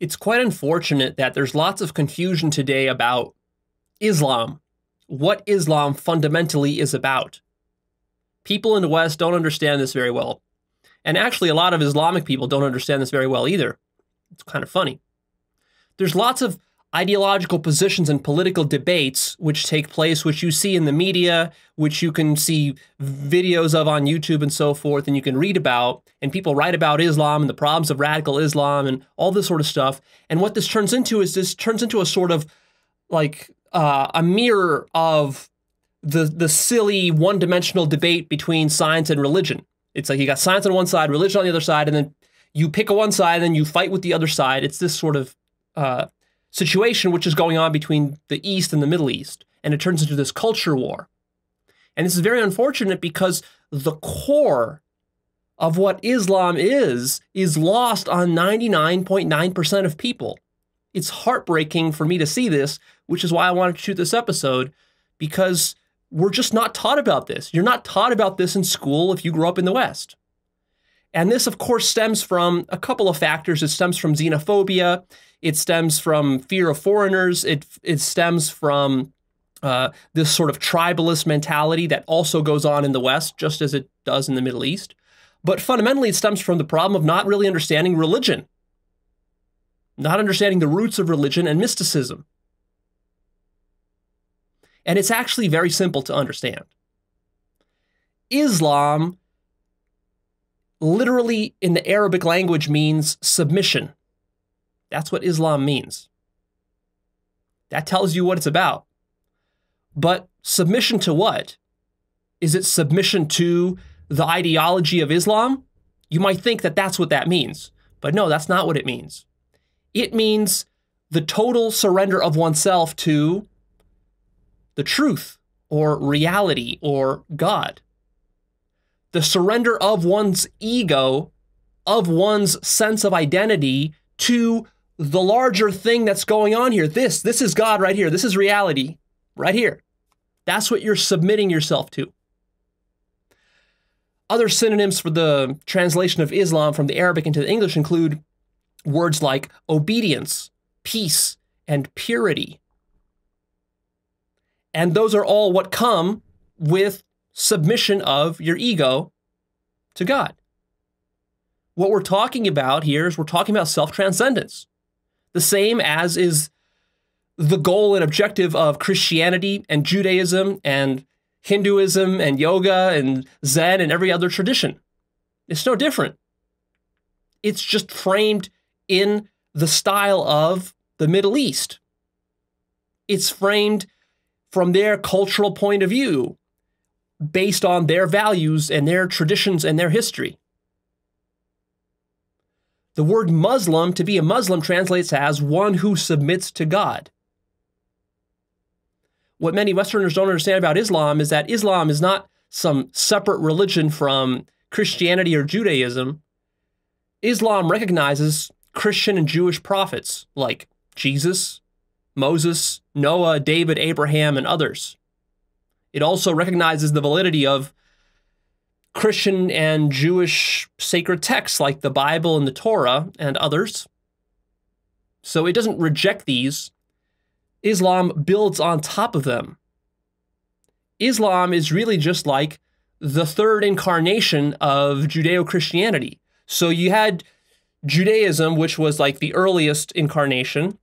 It's quite unfortunate that there's lots of confusion today about Islam, what Islam fundamentally is about. People in the West don't understand this very well. And actually, a lot of Islamic people don't understand this very well either. It's kind of funny. There's lots of ideological positions and political debates which take place, which you see in the media, which you can see videos of on YouTube and so forth, and you can read about, and people write about Islam and the problems of radical Islam and all this sort of stuff. And what this turns into is this turns into a sort of like a mirror of the silly one-dimensional debate between science and religion. It's like you got science on one side, religion on the other side, and then you pick a one side and then you fight with the other side. It's this sort of situation which is going on between the East and the Middle East, and it turns into this culture war. And this is very unfortunate because the core of what Islam is lost on 99.9% of people. It's heartbreaking for me to see this, which is why I wanted to shoot this episode, because we're just not taught about this. You're not taught about this in school if you grew up in the West. And this, of course, stems from a couple of factors. It stems from xenophobia. It stems from fear of foreigners. It stems from this sort of tribalist mentality that also goes on in the West, just as it does in the Middle East. But fundamentally, it stems from the problem of not really understanding religion, not understanding the roots of religion and mysticism. And it's actually very simple to understand. Islam literally in the Arabic language means submission. That's what Islam means. That tells you what it's about. But submission to what? Is it submission to the ideology of Islam? You might think that that's what that means. But no, that's not what it means. It means the total surrender of oneself to the truth or reality or God. The surrender of one's ego, of one's sense of identity to the larger thing that's going on here. This is God right here. This is reality right here. That's what you're submitting yourself to. Other synonyms for the translation of Islam from the Arabic into the English include words like obedience, peace, and purity. And those are all what come with submission of your ego to God. What we're talking about here is we're talking about self-transcendence. The same as is the goal and objective of Christianity and Judaism and Hinduism and yoga and Zen and every other tradition. It's no different. It's just framed in the style of the Middle East. It's framed from their cultural point of view, based on their values and their traditions and their history. The word Muslim, to be a Muslim, translates as one who submits to God. What many Westerners don't understand about Islam is that Islam is not some separate religion from Christianity or Judaism. Islam recognizes Christian and Jewish prophets like Jesus, Moses, Noah, David, Abraham, and others. It also recognizes the validity of Christian and Jewish sacred texts like the Bible and the Torah and others. So it doesn't reject these. Islam builds on top of them. Islam is really just like the third incarnation of Judeo-Christianity. So you had Judaism, which was like the earliest incarnation.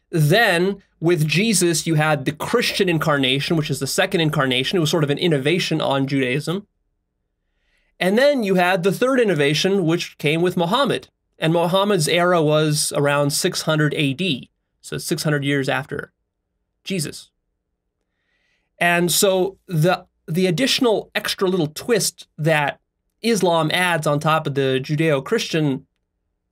Then with Jesus, you had the Christian incarnation, which is the second incarnation. It was sort of an innovation on Judaism. And then you had the third innovation, which came with Muhammad. And Muhammad's era was around 600 AD, so 600 years after Jesus. And so the additional extra little twist that Islam adds on top of the Judeo-Christian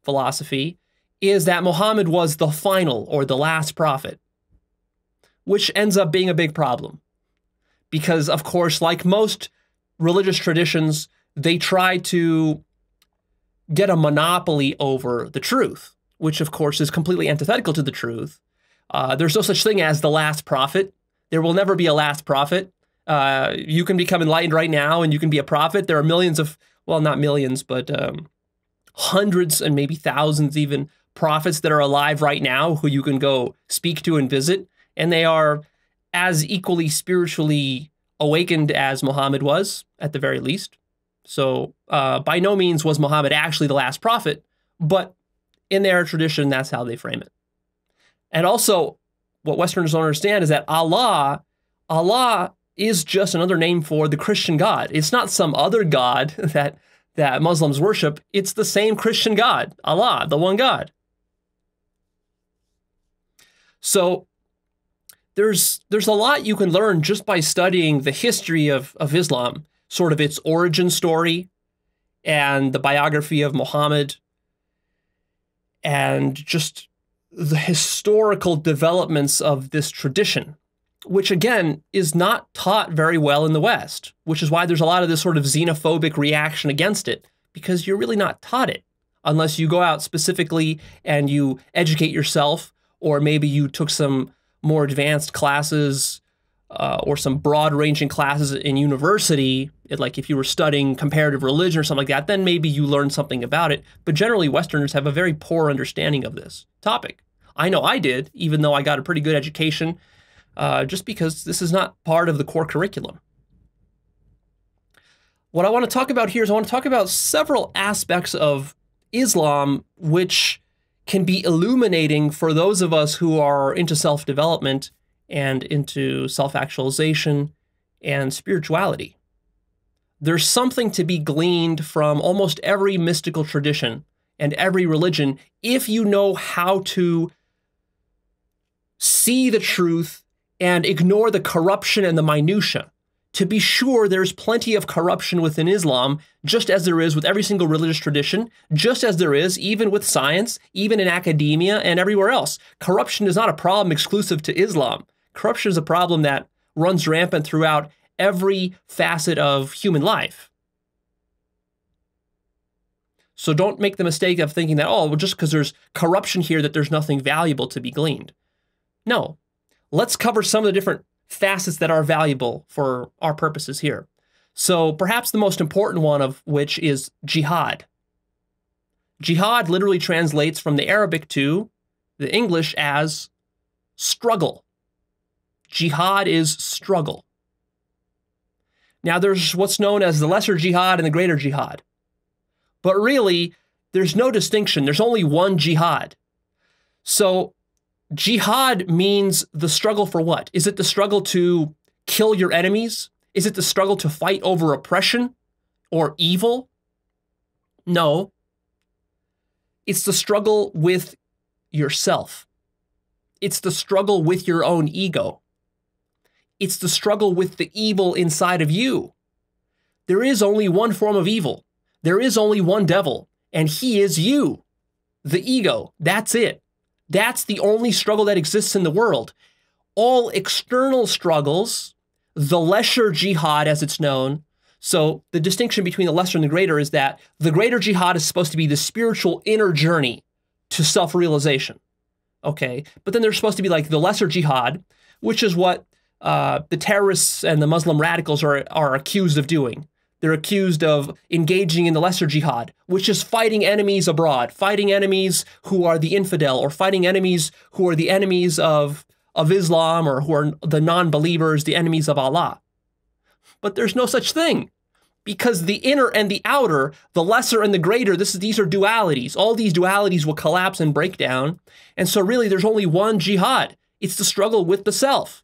philosophy is that Muhammad was the final or the last prophet. which ends up being a big problem. Because, of course, like most religious traditions, they try to get a monopoly over the truth, which, of course, is completely antithetical to the truth. There's no such thing as the last prophet. There will never be a last prophet. You can become enlightened right now and you can be a prophet. There are millions of, well, not millions, but hundreds and maybe thousands even prophets that are alive right now who you can go speak to and visit. And they are as equally spiritually awakened as Muhammad was, at the very least. So by no means was Muhammad actually the last prophet, but in their tradition, that's how they frame it. And also, what Westerners don't understand is that Allah is just another name for the Christian God. It's not some other God that Muslims worship. It's the same Christian God, Allah, the one God. So there's a lot you can learn just by studying the history of Islam, sort of its origin story and the biography of Muhammad and just the historical developments of this tradition, which again is not taught very well in the West, which is why there's a lot of this sort of xenophobic reaction against it, because you're really not taught it unless you go out specifically and you educate yourself, or maybe you took some more advanced classes or some broad-ranging classes in university, like if you were studying comparative religion or something like that, then maybe you learn something about it. But generally, Westerners have a very poor understanding of this topic. I know I did, even though I got a pretty good education, just because this is not part of the core curriculum. What I want to talk about here is I want to talk about several aspects of Islam which can be illuminating for those of us who are into self-development and into self-actualization and spirituality. There's something to be gleaned from almost every mystical tradition and every religion if you know how to see the truth and ignore the corruption and the minutia. To be sure, there's plenty of corruption within Islam, just as there is with every single religious tradition, just as there is even with science, even in academia and everywhere else. Corruption is not a problem exclusive to Islam. Corruption is a problem that runs rampant throughout every facet of human life. So don't make the mistake of thinking that, oh, well, just because there's corruption here, that there's nothing valuable to be gleaned. No. Let's cover some of the different facets that are valuable for our purposes here. So perhaps the most important one of which is jihad. Jihad literally translates from the Arabic to the English as struggle. Jihad is struggle. Now there's what's known as the lesser jihad and the greater jihad. But really, there's no distinction. There's only one jihad. So jihad means the struggle for what? Is it the struggle to kill your enemies? Is it the struggle to fight over oppression or evil? No. It's the struggle with yourself. It's the struggle with your own ego. It's the struggle with the evil inside of you. There is only one form of evil. There is only one devil, and he is you, the ego. That's it. That's the only struggle that exists in the world. All external struggles, the lesser jihad as it's known, so the distinction between the lesser and the greater is that the greater jihad is supposed to be the spiritual inner journey to self-realization. Okay, but then there's supposed to be like the lesser jihad, which is what the terrorists and the Muslim radicals are accused of doing. They're accused of engaging in the lesser jihad, which is fighting enemies abroad, fighting enemies who are the infidel, or fighting enemies who are the enemies of Islam, or who are the non-believers, the enemies of Allah. But there's no such thing, because the inner and the outer, the lesser and the greater, these are dualities. All these dualities will collapse and break down. And so really there's only one jihad. It's the struggle with the self.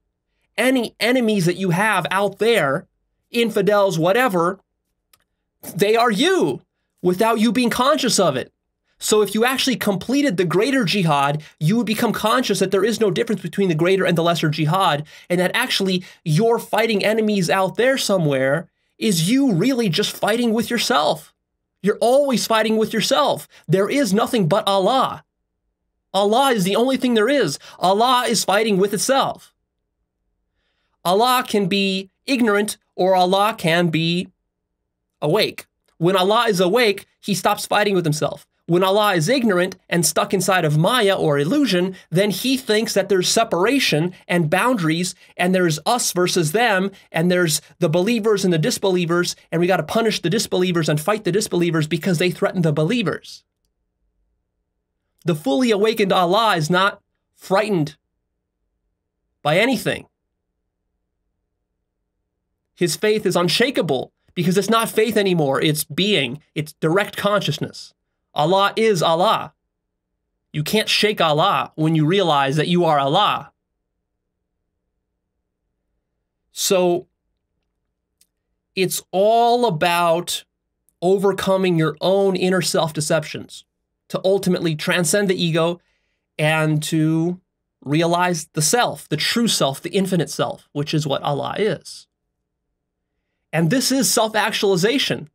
Any enemies that you have out there, infidels, whatever, they are you without you being conscious of it. So if you actually completed the greater jihad, you would become conscious that there is no difference between the greater and the lesser jihad, and that actually your fighting enemies out there somewhere is you really just fighting with yourself. You're always fighting with yourself. There is nothing but Allah. Allah is the only thing there is. Allah is fighting with itself. Allah can be ignorant or Allah can be awake. When Allah is awake, he stops fighting with himself. When Allah is ignorant and stuck inside of Maya or illusion, then he thinks that there's separation and boundaries, and there's us versus them, and there's the believers and the disbelievers, and we got to punish the disbelievers and fight the disbelievers because they threaten the believers. The fully awakened Allah is not frightened by anything. His faith is unshakable because it's not faith anymore. It's being. It's direct consciousness. Allah is Allah. You can't shake Allah when you realize that you are Allah. So it's all about overcoming your own inner self-deceptions to ultimately transcend the ego and to realize the self, the true self, the infinite self, which is what Allah is. And this is self-actualization.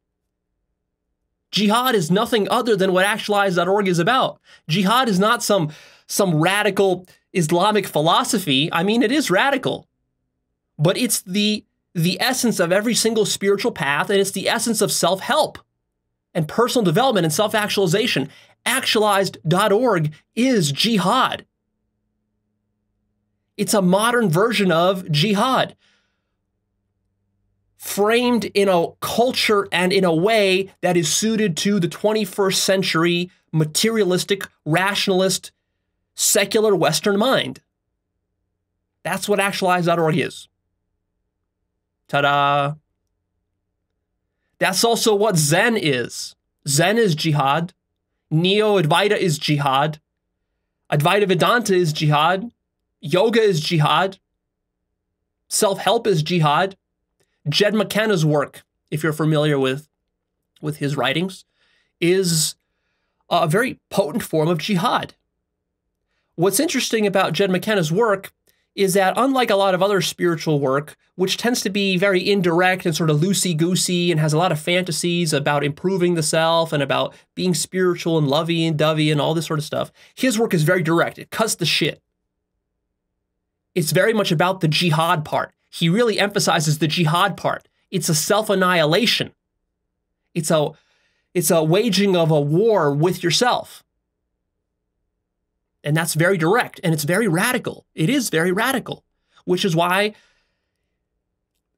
Jihad is nothing other than what Actualized.org is about. Jihad is not some radical Islamic philosophy. I mean, it is radical, but it's the essence of every single spiritual path, and it's the essence of self-help and personal development and self-actualization. Actualized.org is jihad. It's a modern version of jihad, framed in a culture and in a way that is suited to the 21st century materialistic, rationalist, secular Western mind. That's what Actualized.org is. Ta-da! That's also what Zen is. Zen is jihad. Neo-Advaita is jihad. Advaita Vedanta is jihad. Yoga is jihad. Self-help is jihad. Jed McKenna's work, if you're familiar with his writings, is a very potent form of jihad. What's interesting about Jed McKenna's work is that unlike a lot of other spiritual work, which tends to be very indirect and sort of loosey-goosey and has a lot of fantasies about improving the self and about being spiritual and lovey and dovey and all this sort of stuff, his work is very direct. It cuts the shit. It's very much about the jihad part. He really emphasizes the jihad part. It's a self-annihilation. It's a waging of a war with yourself. And that's very direct, and it's very radical. It is very radical, which is why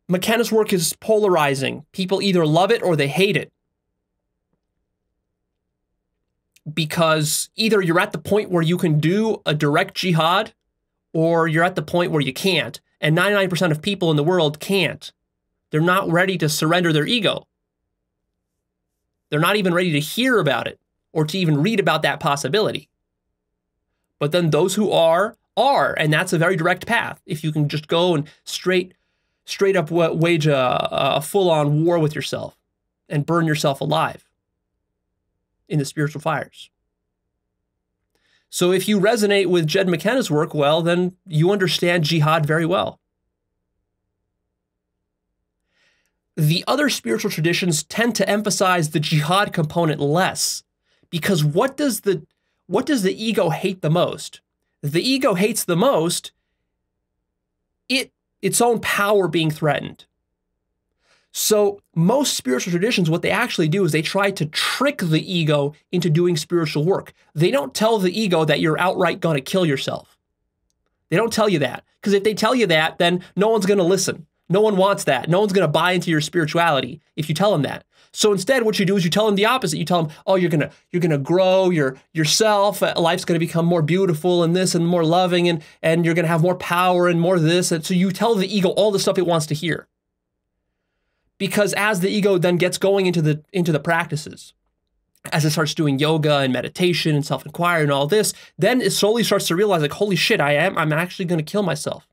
McKenna's work is polarizing. People either love it or they hate it. Because either you're at the point where you can do a direct jihad, or you're at the point where you can't. And 99% of people in the world can't. They're not ready to surrender their ego. They're not even ready to hear about it or to even read about that possibility. But then those who are, and that's a very direct path. If you can just go and straight up wage a full-on war with yourself and burn yourself alive in the spiritual fires. So if you resonate with Jed McKenna's work, well, then you understand jihad very well. The other spiritual traditions tend to emphasize the jihad component less, because what does the ego hate the most? The ego hates the most its own power being threatened. So most spiritual traditions, what they actually do is they try to trick the ego into doing spiritual work. They don't tell the ego that you're outright going to kill yourself. They don't tell you that. Because if they tell you that, then no one's going to listen. No one wants that. No one's going to buy into your spirituality if you tell them that. So instead, what you do is you tell them the opposite. You tell them, oh, you're gonna grow yourself. Life's going to become more beautiful and this and more loving, and you're going to have more power and more this. And so you tell the ego all the stuff it wants to hear. Because as the ego then gets going into the practices, as it starts doing yoga and meditation and self-inquiry and all this, then it slowly starts to realize, like, holy shit, I'm actually going to kill myself.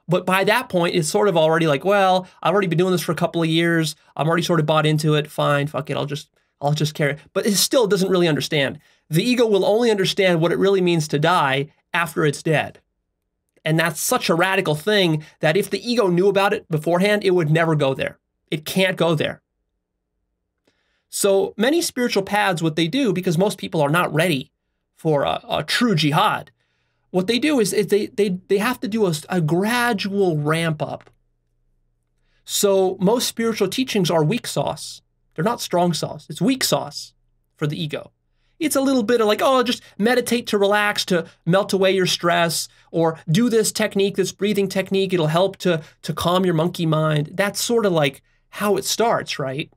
But by that point, it's sort of already like, well, I've already been doing this for a couple of years. I'm already sort of bought into it. Fine, fuck it, I'll just carry it. But it still doesn't really understand. The ego will only understand what it really means to die after it's dead. And that's such a radical thing that if the ego knew about it beforehand, it would never go there. It can't go there. So many spiritual paths, what they do, because most people are not ready for a true jihad, what they do is they have to do a gradual ramp up So most spiritual teachings are weak sauce. They're not strong sauce. It's weak sauce for the ego. It's a little bit of like, oh, just meditate to relax, to melt away your stress, or do this technique, this breathing technique. It'll help to calm your monkey mind. That's sort of like how it starts, right?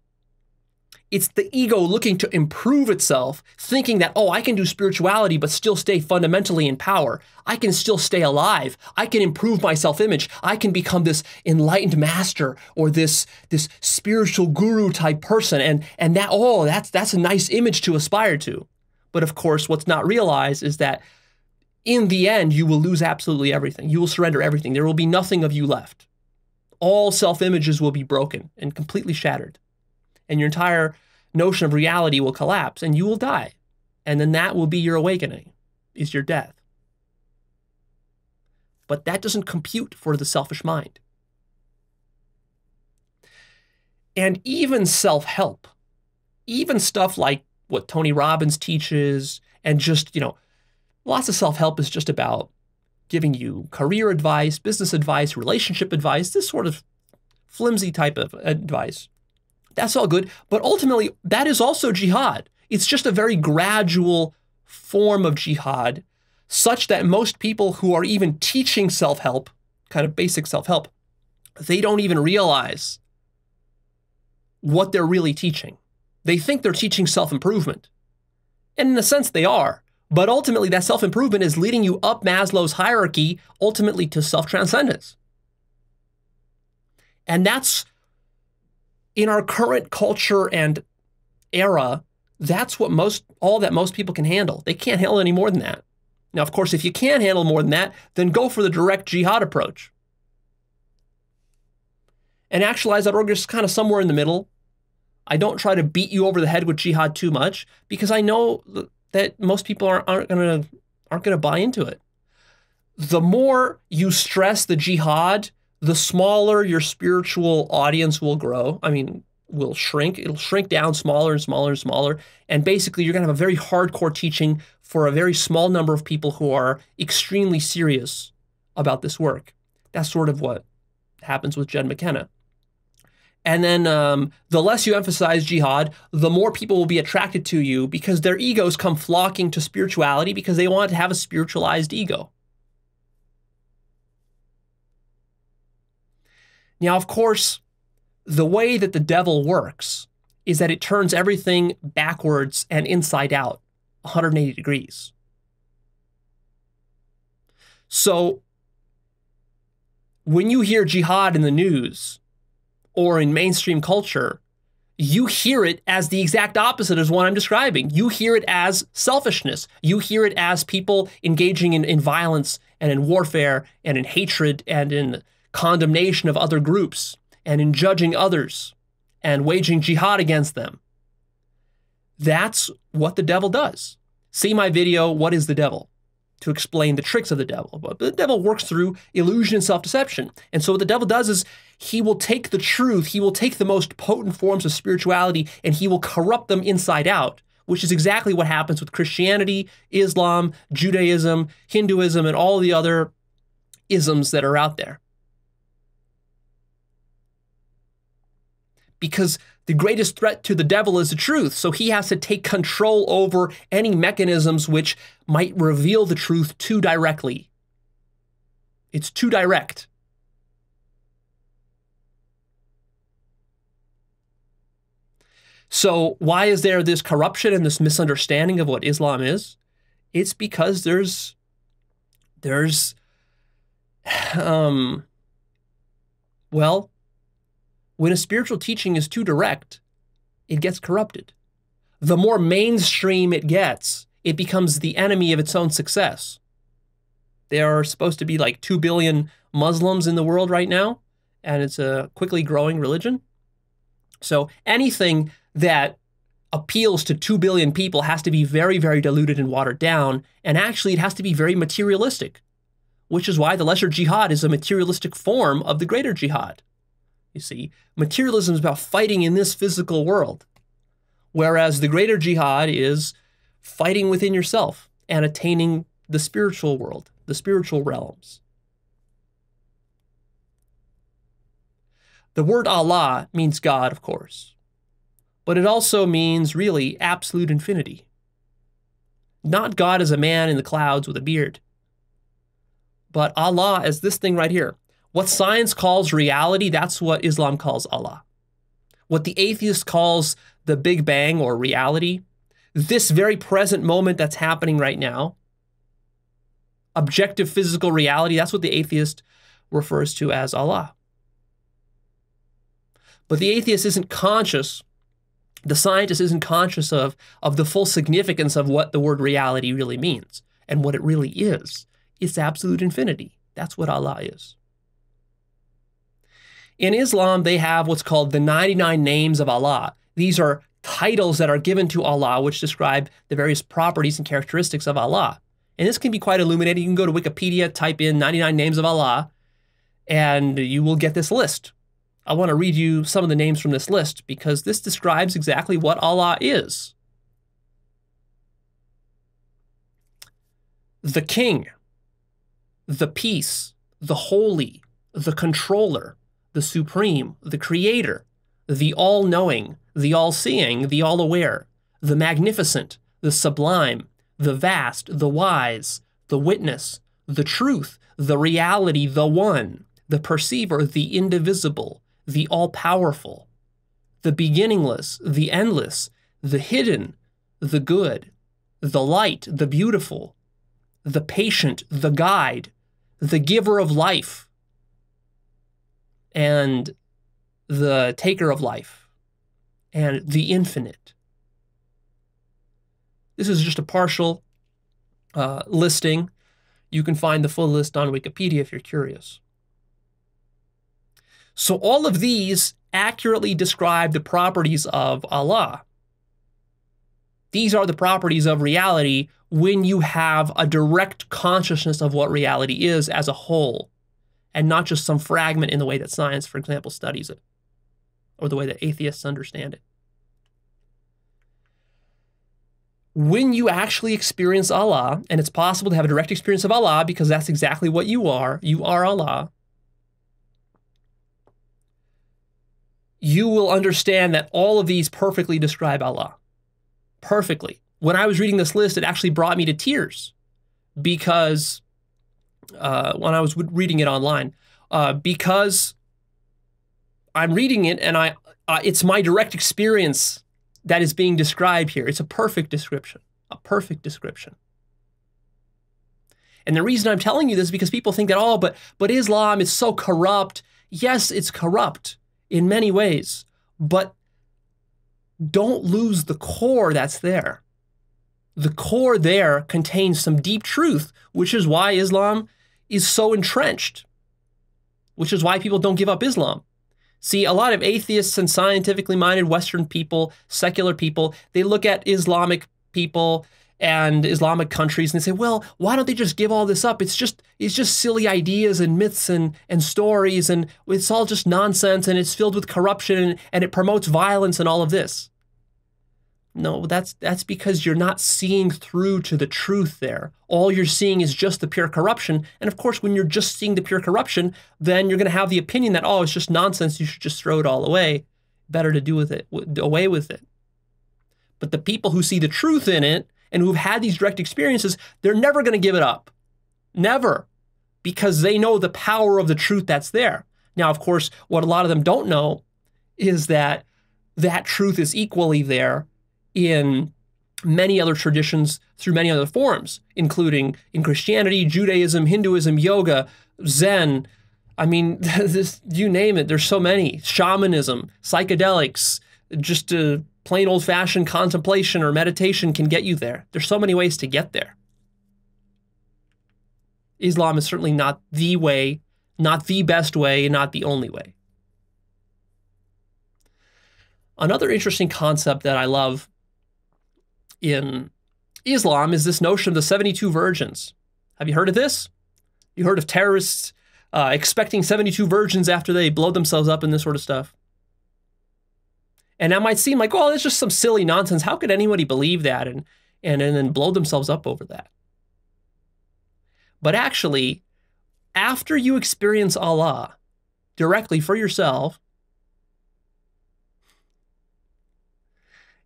It's the ego looking to improve itself, thinking that, oh, I can do spirituality, but still stay fundamentally in power. I can still stay alive. I can improve my self-image. I can become this enlightened master or this spiritual guru type person. And that, oh, that's a nice image to aspire to. But of course, what's not realized is that in the end, you will lose absolutely everything. You will surrender everything. There will be nothing of you left. All self-images will be broken and completely shattered. And your entire notion of reality will collapse and you will die. And then that will be your awakening, is your death. But that doesn't compute for the selfish mind. And even self-help, even stuff like what Tony Robbins teaches, and just, lots of self-help is just about giving you career advice, business advice, relationship advice, this sort of flimsy type of advice. That's all good, but ultimately, that is also jihad. It's just a very gradual form of jihad, such that most people who are even teaching self-help, kind of basic self-help, they don't even realize what they're really teaching. They think they're teaching self-improvement. And in a sense, they are. But ultimately, that self-improvement is leading you up Maslow's hierarchy, ultimately to self-transcendence. And that's, in our current culture and era, that's what all that most people can handle. They can't handle any more than that. Now, of course, if you can't handle more than that, then go for the direct jihad approach. And Actualized.org is kind of somewhere in the middle. I don't try to beat you over the head with jihad too much because I know that most people aren't going to buy into it. The more you stress the jihad, the smaller your spiritual audience will grow. Will shrink. It'll shrink down smaller and smaller and smaller. And basically, you're going to have a very hardcore teaching for a very small number of people who are extremely serious about this work. That's sort of what happens with Jen McKenna. And then the less you emphasize jihad, the more people will be attracted to you because their egos come flocking to spirituality because they want to have a spiritualized ego. Now, of course, the way that the devil works is that it turns everything backwards and inside out, 180 degrees. So when you hear jihad in the news or in mainstream culture, you hear it as the exact opposite as what I'm describing. You hear it as selfishness. You hear it as people engaging in violence and in warfare and in hatred and in condemnation of other groups and in judging others and waging jihad against them. That's what the devil does. See my video, What is the Devil? To explain the tricks of the devil. But the devil works through illusion and self-deception. And so what the devil does is he will take the truth, he will take the most potent forms of spirituality, and he will corrupt them inside out, which is exactly what happens with Christianity, Islam, Judaism, Hinduism, and all the other isms that are out there. Because the greatest threat to the devil is the truth, so he has to take control over any mechanisms which might reveal the truth too directly. It's too direct. So why is there this corruption and this misunderstanding of what Islam is? It's because there's when a spiritual teaching is too direct, it gets corrupted. The more mainstream it gets, it becomes the enemy of its own success. There are supposed to be like 2 billion Muslims in the world right now, and it's a quickly growing religion. So anything that appeals to 2 billion people has to be very, very diluted and watered down, and actually it has to be very materialistic, which is why the lesser jihad is a materialistic form of the greater jihad. You see, materialism is about fighting in this physical world, whereas the greater jihad is fighting within yourself and attaining the spiritual world, the spiritual realms. The word Allah means God, of course, but it also means really absolute infinity. Not God as a man in the clouds with a beard, but Allah as this thing right here. What science calls reality, that's what Islam calls Allah. What the atheist calls the Big Bang or reality, this very present moment that's happening right now, objective physical reality, that's what the atheist refers to as Allah. But the atheist isn't conscious, the scientist isn't conscious of the full significance of what the word reality really means and what it really is. It's absolute infinity. That's what Allah is. In Islam, they have what's called the 99 names of Allah. These are titles that are given to Allah, which describe the various properties and characteristics of Allah. And this can be quite illuminating. You can go to Wikipedia, type in 99 names of Allah, and you will get this list. I want to read you some of the names from this list because this describes exactly what Allah is. The King, the Peace, the Holy, the Controller, the Supreme, the Creator, the All-Knowing, the All-Seeing, the All-Aware, the Magnificent, the Sublime, the Vast, the Wise, the Witness, the Truth, the Reality, the One, the Perceiver, the Indivisible, the All-Powerful, the Beginningless, the Endless, the Hidden, the Good, the Light, the Beautiful, the Patient, the Guide, the Giver of Life, and the Taker of Life, and the Infinite. This is just a partial listing. You can find the full list on Wikipedia if you're curious. So all of these accurately describe the properties of Allah. These are the properties of reality when you have a direct consciousness of what reality is as a whole, and not just some fragment in the way that science, for example, studies it, or the way that atheists understand it. When you actually experience Allah, and it's possible to have a direct experience of Allah because that's exactly what you are Allah, you will understand that all of these perfectly describe Allah. Perfectly. When I was reading this list, it actually brought me to tears because when I was reading it online, because I'm reading it and it's my direct experience that is being described here. It's a perfect description, a perfect description. And the reason I'm telling you this is because people think that, oh, but Islam is so corrupt. Yes, it's corrupt in many ways, but don't lose the core that's there. The core there contains some deep truth, which is why Islam is so entrenched, which is why people don't give up Islam. See, a lot of atheists and scientifically minded Western people, secular people, they look at Islamic people and Islamic countries and they say, well, why don't they just give all this up? It's just silly ideas and myths and stories, and it's all just nonsense, and it's filled with corruption, and it promotes violence and all of this. No, that's because you're not seeing through to the truth there. All you're seeing is just the pure corruption. And of course, when you're just seeing the pure corruption, then you're going to have the opinion that, oh, it's just nonsense, you should just throw it all away. Better to do with it, away with it. But the people who see the truth in it and who've had these direct experiences, they're never going to give it up. Never. Because they know the power of the truth that's there. Now, of course, what a lot of them don't know is that that truth is equally there in many other traditions through many other forms, including in Christianity, Judaism, Hinduism, yoga, Zen. I mean, you name it, there's so many. Shamanism, psychedelics, just plain old-fashioned contemplation or meditation can get you there. There's so many ways to get there. Islam is certainly not the way, not the best way, and not the only way. Another interesting concept that I love in Islam is this notion of the 72 virgins. Have you heard of this? You heard of terrorists expecting 72 virgins after they blow themselves up and this sort of stuff? And that might seem like, well, it's just some silly nonsense. How could anybody believe that and then blow themselves up over that? But actually, after you experience Allah directly for yourself,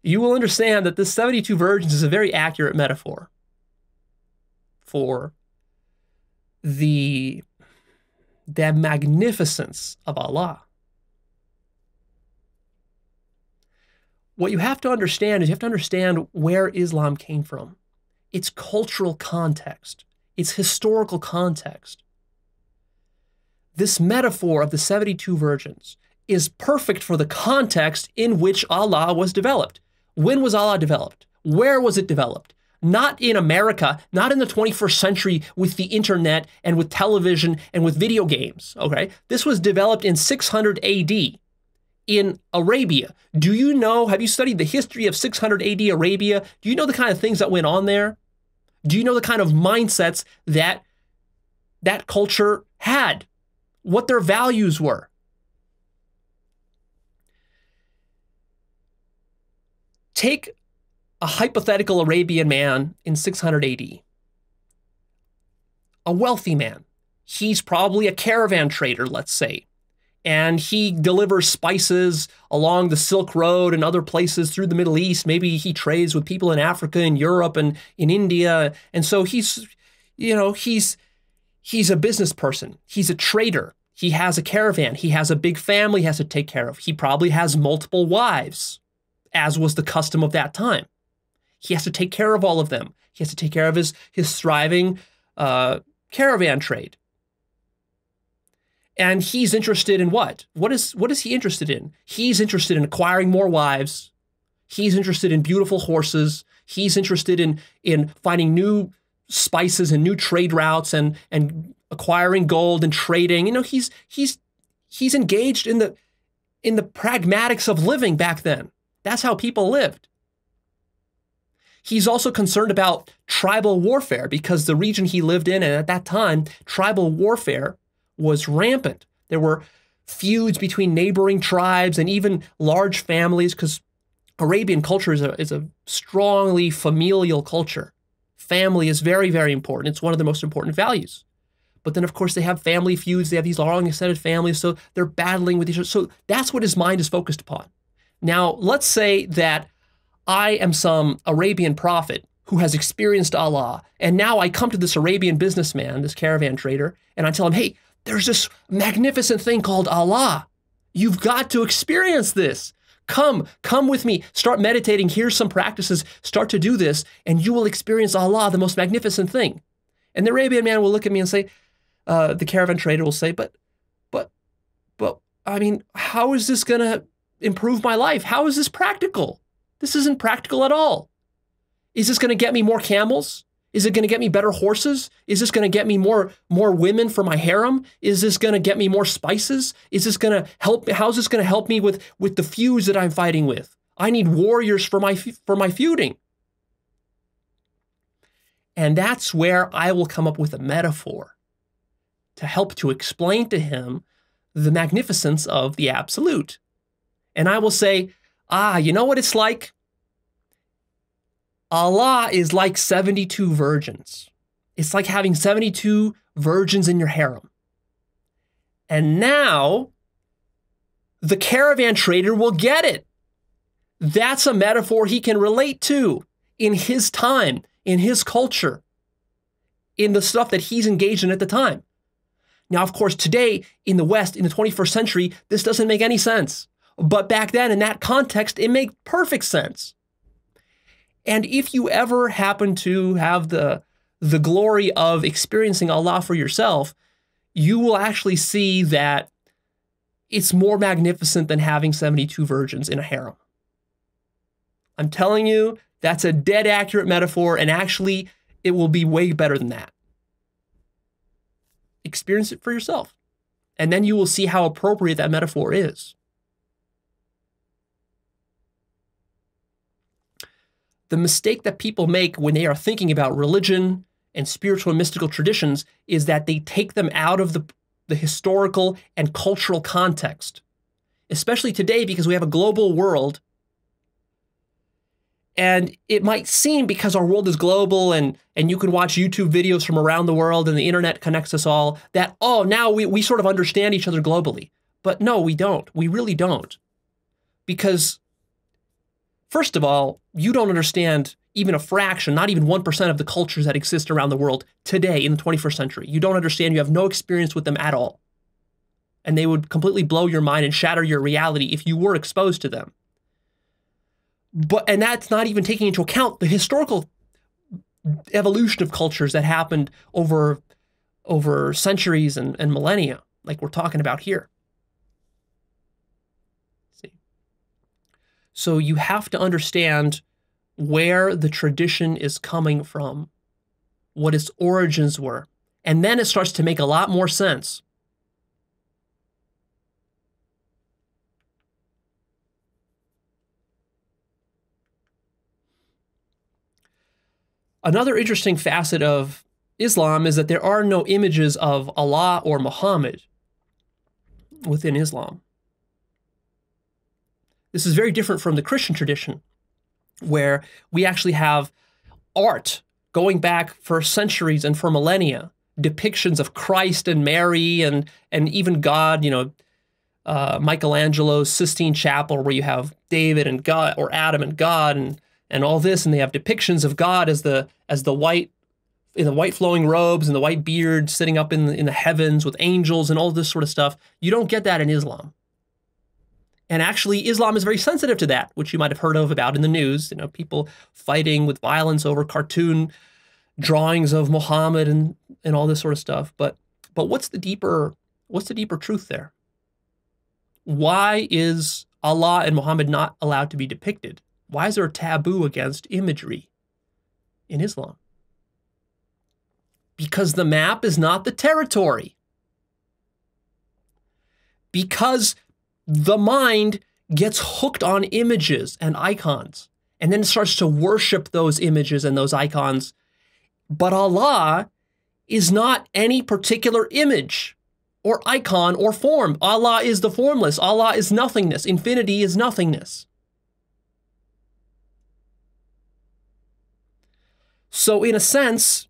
you will understand that this 72 virgins is a very accurate metaphor for the magnificence of Allah. What you have to understand is you have to understand where Islam came from. Its cultural context, its historical context. This metaphor of the 72 virgins is perfect for the context in which Allah was developed. When was Allah developed? Where was it developed? Not in America, not in the 21st century with the internet and with television and with video games, okay? This was developed in 600 AD in Arabia. Do you know, have you studied the history of 600 AD Arabia? Do you know the kind of things that went on there? Do you know the kind of mindsets that that culture had? What their values were? Take a hypothetical Arabian man in 600 AD, a wealthy man. He's probably a caravan trader, let's say, and he delivers spices along the Silk Road and other places through the Middle East. Maybe he trades with people in Africa and Europe and in India. And so he's a business person. He's a trader. He has a caravan. He has a big family he has to take care of. He probably has multiple wives, as was the custom of that time. He has to take care of all of them. He has to take care of his thriving caravan trade. And he's interested in what? What is he interested in? He's interested in acquiring more wives. He's interested in beautiful horses. He's interested in finding new spices and new trade routes and acquiring gold and trading. You know, he's engaged in the pragmatics of living back then. That's how people lived. He's also concerned about tribal warfare because the region he lived in, and at that time, tribal warfare was rampant. There were feuds between neighboring tribes and even large families because Arabian culture is a strongly familial culture. Family is very, very important. It's one of the most important values. But then, of course, they have family feuds. They have these long extended families, so they're battling with each other. So that's what his mind is focused upon. Now, let's say that I am some Arabian prophet who has experienced Allah, and now I come to this Arabian businessman, this caravan trader, and I tell him, hey, there's this magnificent thing called Allah. You've got to experience this. Come with me. Start meditating. Here's some practices. Start to do this, and you will experience Allah, the most magnificent thing. And the Arabian man will look at me and say, the caravan trader will say, but, I mean, how is this going to improve my life? How is this practical? This isn't practical at all. Is this going to get me more camels? Is it going to get me better horses? Is this going to get me more women for my harem? Is this going to get me more spices? Is this going to help? How's this going to help me with the feuds that I'm fighting with? I need warriors for my feuding. And that's where I will come up with a metaphor to help to explain to him the magnificence of the absolute. And I will say, you know what it's like? Allah is like 72 virgins. It's like having 72 virgins in your harem. And now the caravan trader will get it. That's a metaphor he can relate to in his time, in his culture, in the stuff that he's engaged in at the time. Now, of course, today in the West, in the 21st century, this doesn't make any sense. But back then, in that context, it made perfect sense. And if you ever happen to have the glory of experiencing Allah for yourself, you will actually see that it's more magnificent than having 72 virgins in a harem. I'm telling you, that's a dead accurate metaphor, and actually, it will be way better than that. Experience it for yourself, and then you will see how appropriate that metaphor is. The mistake that people make when they are thinking about religion and spiritual and mystical traditions is that they take them out of the historical and cultural context, especially today because we have a global world. And it might seem because our world is global and you can watch YouTube videos from around the world and the internet connects us all that, oh, now we sort of understand each other globally. But no, we don't. We really don't. Because First of all, you don't understand even a fraction, not even 1% of the cultures that exist around the world today in the 21st century. You don't understand. You have no experience with them at all. And they would completely blow your mind and shatter your reality if you were exposed to them. And that's not even taking into account the historical evolution of cultures that happened over centuries and millennia, like we're talking about here. See? So you have to understand where the tradition is coming from, what its origins were, and then it starts to make a lot more sense. Another interesting facet of Islam is that there are no images of Allah or Muhammad within Islam. This is very different from the Christian tradition, where we actually have art going back for centuries and for millennia, depictions of Christ and Mary and even God, Michelangelo's Sistine Chapel, where you have David and God, or Adam and God, and all this, and they have depictions of God as the white, in the white flowing robes and the white beard, sitting up in the heavens with angels and all this sort of stuff. You don't get that in Islam. And actually, Islam is very sensitive to that, which you might have heard about in the news. People fighting with violence over cartoon drawings of Muhammad and all this sort of stuff. But what's the deeper truth there? Why is Allah and Muhammad not allowed to be depicted? Why is there a taboo against imagery in Islam? Because the map is not the territory. Because the mind gets hooked on images and icons, and then it starts to worship those images and those icons. But Allah is not any particular image or icon or form. Allah is the formless. Allah is nothingness. Infinity is nothingness. So in a sense,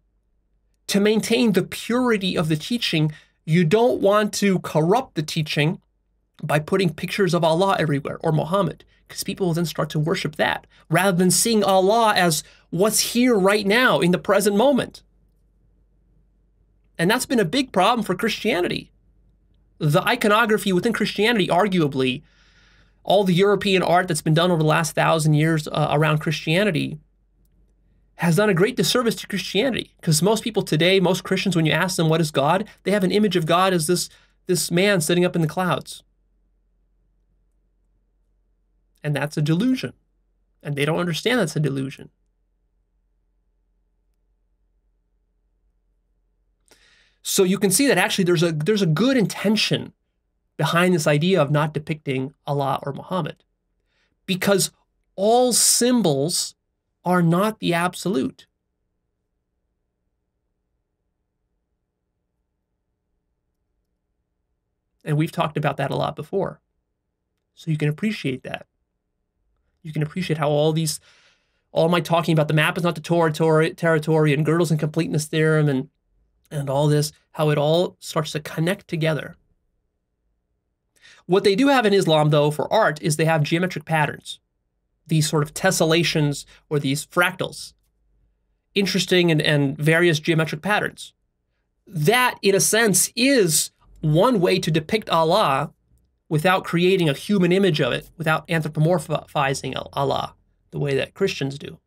to maintain the purity of the teaching, you don't want to corrupt the teaching by putting pictures of Allah everywhere, or Muhammad, because people will then start to worship that, rather than seeing Allah as what's here right now in the present moment. And that's been a big problem for Christianity. The iconography within Christianity, arguably, all the European art that's been done over the last 1,000 years around Christianity, has done a great disservice to Christianity, because most people today, most Christians, when you ask them what is God, they have an image of God as this man sitting up in the clouds. And that's a delusion. And they don't understand that's a delusion. So you can see that actually there's a good intention behind this idea of not depicting Allah or Muhammad, because all symbols are not the absolute. And we've talked about that a lot before. So you can appreciate that. You can appreciate how all my talking about the map is not the territory and Gödel's incompleteness theorem and all this, how it all starts to connect together. What they do have in Islam, though, for art is they have geometric patterns, these sort of tessellations or these fractals, interesting and various geometric patterns. That, in a sense, is one way to depict Allah without creating a human image of it, without anthropomorphizing Allah the way that Christians do.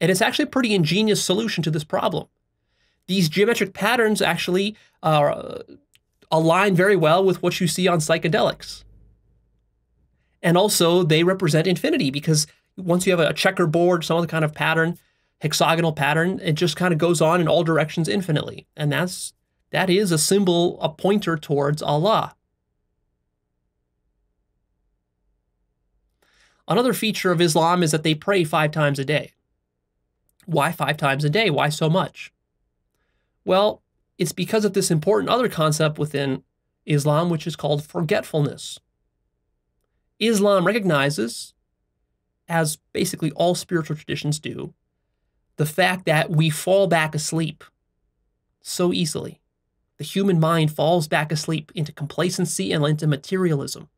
And it's actually a pretty ingenious solution to this problem. These geometric patterns actually align very well with what you see on psychedelics. And also, they represent infinity, because once you have a checkerboard, some other kind of pattern, hexagonal pattern, it just kind of goes on in all directions infinitely. And that is a symbol, a pointer towards Allah. Another feature of Islam is that they pray 5 times a day. Why 5 times a day? Why so much? Well, it's because of this important other concept within Islam, which is called forgetfulness. Islam recognizes, as basically all spiritual traditions do, the fact that we fall back asleep so easily. The human mind falls back asleep into complacency and into materialism.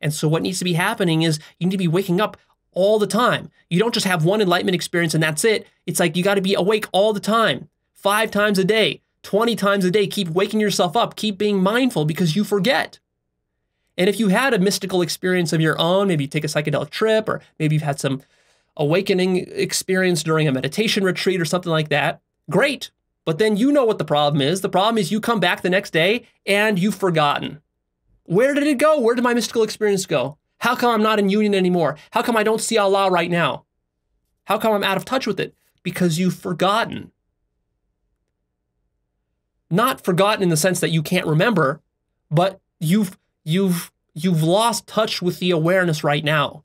And so what needs to be happening is you need to be waking up all the time. You don't just have one enlightenment experience and that's it. It's like you got to be awake all the time, 5 times a day, 20 times a day. Keep waking yourself up. Keep being mindful because you forget. And if you had a mystical experience of your own, maybe you take a psychedelic trip, or maybe you've had some awakening experience during a meditation retreat or something like that, great. But then you know what the problem is. The problem is you come back the next day and you've forgotten. Where did it go? Where did my mystical experience go? How come I'm not in union anymore? How come I don't see Allah right now? How come I'm out of touch with it? Because you've forgotten. Not forgotten in the sense that you can't remember, but you've lost touch with the awareness right now.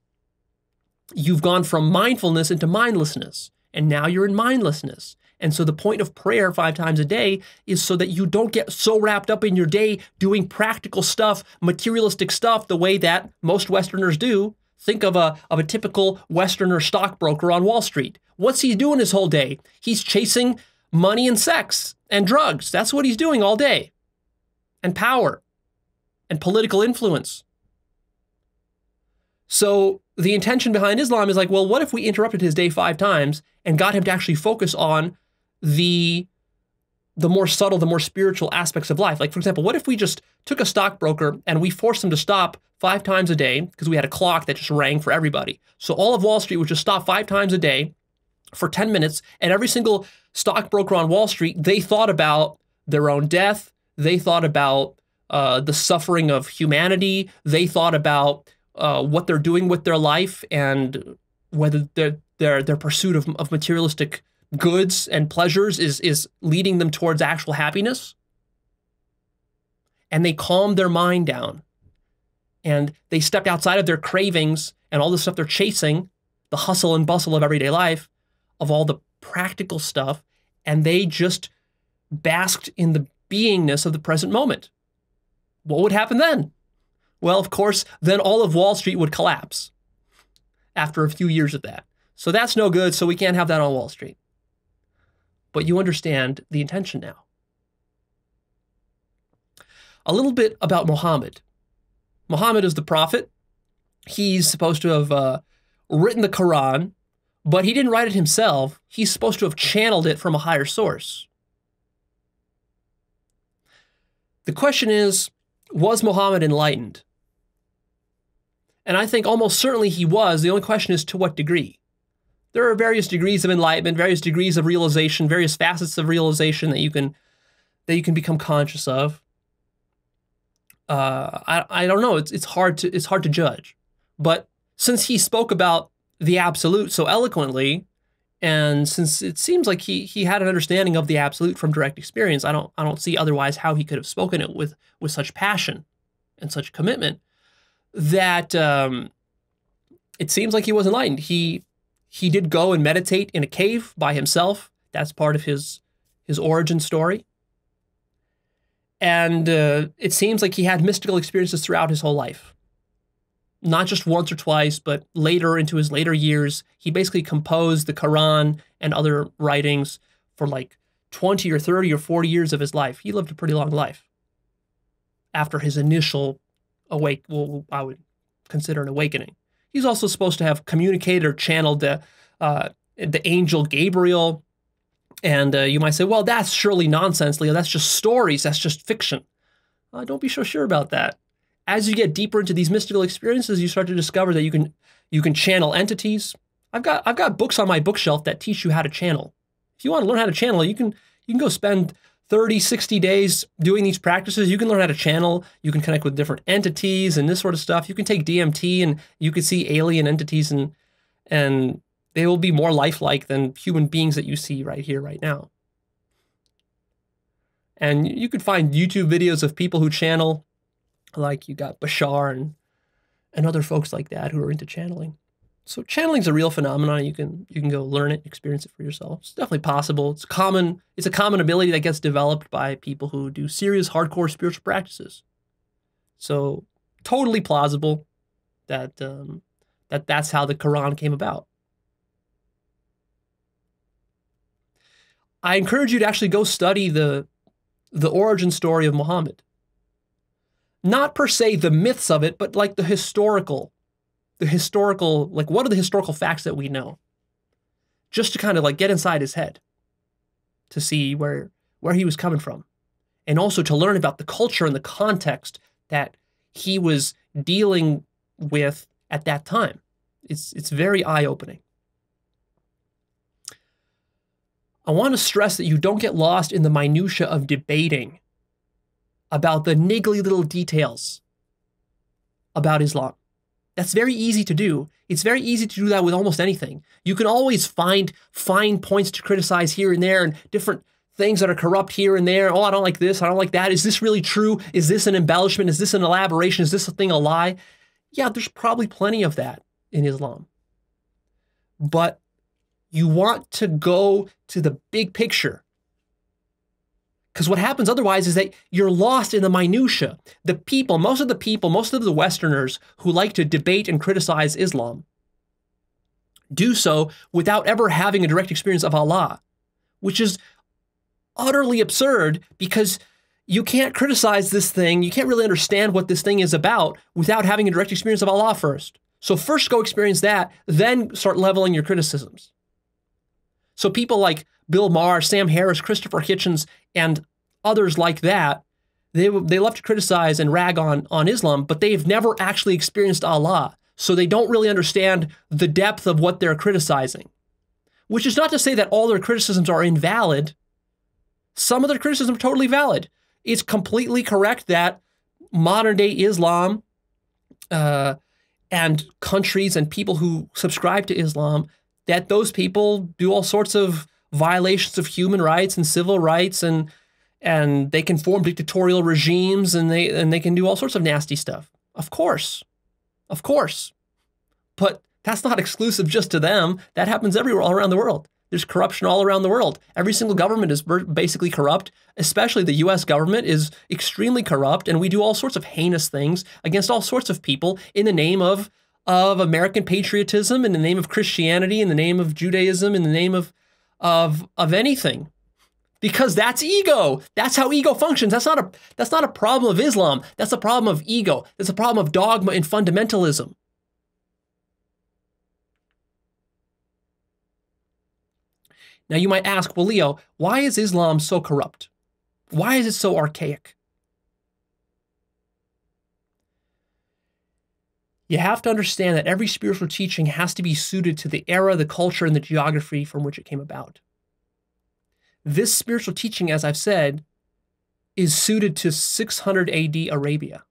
You've gone from mindfulness into mindlessness, and now you're in mindlessness. And so the point of prayer 5 times a day is so that you don't get so wrapped up in your day doing practical stuff, materialistic stuff, the way that most Westerners do. Think of a typical Westerner stockbroker on Wall Street. What's he doing his whole day? He's chasing money and sex and drugs. That's what he's doing all day. And power and political influence. So the intention behind Islam is like, well, what if we interrupted his day 5 times and got him to actually focus on the more subtle, the more spiritual aspects of life? Like, for example, what if we just took a stockbroker and we forced him to stop 5 times a day because we had a clock that just rang for everybody. So all of Wall Street would just stop 5 times a day for 10 minutes, and every single stockbroker on Wall Street, they thought about their own death. They thought about the suffering of humanity. They thought about what they're doing with their life and whether their pursuit of materialistic goods and pleasures is leading them towards actual happiness. And they calmed their mind down. And they stepped outside of their cravings and all the stuff they're chasing, the hustle and bustle of everyday life, of all the practical stuff, and they just basked in the beingness of the present moment. What would happen then? Well, of course, then all of Wall Street would collapse after a few years of that. So that's no good, so we can't have that on Wall Street. But you understand the intention now. A little bit about Muhammad. Muhammad is the prophet. He's supposed to have written the Quran, but he didn't write it himself. He's supposed to have channeled it from a higher source. The question is, was Muhammad enlightened? And I think almost certainly he was. The only question is to what degree. There are various degrees of enlightenment, various degrees of realization, various facets of realization that you can become conscious of. I don't know. It's hard to judge. But since he spoke about the absolute so eloquently, and since it seems like he had an understanding of the absolute from direct experience, I don't see otherwise how he could have spoken it with such passion and such commitment, that it seems like he was enlightened. He did go and meditate in a cave by himself. That's part of his origin story. And it seems like he had mystical experiences throughout his whole life. Not just once or twice, but later into his later years, he basically composed the Quran and other writings for like 20 or 30 or 40 years of his life. He lived a pretty long life after his initial I would consider an awakening. He's also supposed to have communicated or channeled the angel Gabriel. And you might say, well, that's surely nonsense, Leo. That's just stories. That's just fiction. Don't be so sure about that. As you get deeper into these mystical experiences, you start to discover that you can channel entities. I've got books on my bookshelf that teach you how to channel. If you want to learn how to channel, you can go spend 30, 60 days doing these practices. You can learn how to channel. You can connect with different entities and this sort of stuff. You can take DMT and you can see alien entities and they will be more lifelike than human beings that you see right here, right now. And you could find YouTube videos of people who channel, like you got Bashar and other folks like that who are into channeling. So channeling is a real phenomenon. You can go learn it, experience it for yourself. It's definitely possible. It's a common ability that gets developed by people who do serious, hardcore spiritual practices. So totally plausible that that's how the Quran came about. I encourage you to actually go study the origin story of Muhammad. Not per se the myths of it, but like the historical the historical, like what are the historical facts that we know? Just to kind of like get inside his head to see where he was coming from. And also to learn about the culture and the context that he was dealing with at that time. It's very eye-opening. I want to stress that you don't get lost in the minutia of debating about the niggly little details about Islam. That's very easy to do. It's very easy to do that with almost anything. You can always find fine points to criticize here and there and different things that are corrupt here and there. Oh, I don't like this. I don't like that. Is this really true? Is this an embellishment? Is this an elaboration? Is this thing a lie? Yeah, there's probably plenty of that in Islam. But you want to go to the big picture. Because what happens otherwise is that you're lost in the minutia. The people, most of the Westerners who like to debate and criticize Islam do so without ever having a direct experience of Allah, which is utterly absurd because you can't criticize this thing. You can't really understand what this thing is about without having a direct experience of Allah first. So first go experience that, then start leveling your criticisms. So people like Bill Maher, Sam Harris, Christopher Hitchens, and others like that, they love to criticize and rag on Islam, but they've never actually experienced Allah. So they don't really understand the depth of what they're criticizing. Which is not to say that all their criticisms are invalid. Some of their criticisms are totally valid. It's completely correct that modern day Islam and countries and people who subscribe to Islam, that those people do all sorts of violations of human rights and civil rights, and they can form dictatorial regimes, and they can do all sorts of nasty stuff. Of course. But that's not exclusive just to them. That happens everywhere all around the world. There's corruption all around the world. Every single government is basically corrupt, especially the US government is extremely corrupt, and we do all sorts of heinous things against all sorts of people in the name of American patriotism, in the name of Christianity, in the name of Judaism, in the name of anything. Because that's ego. That's how ego functions. That's not a problem of Islam. That's a problem of ego. It's a problem of dogma and fundamentalism. Now you might ask, well, Leo, why is Islam so corrupt? Why is it so archaic? You have to understand that every spiritual teaching has to be suited to the era, the culture, and the geography from which it came about. This spiritual teaching, as I've said, is suited to 600 AD Arabia.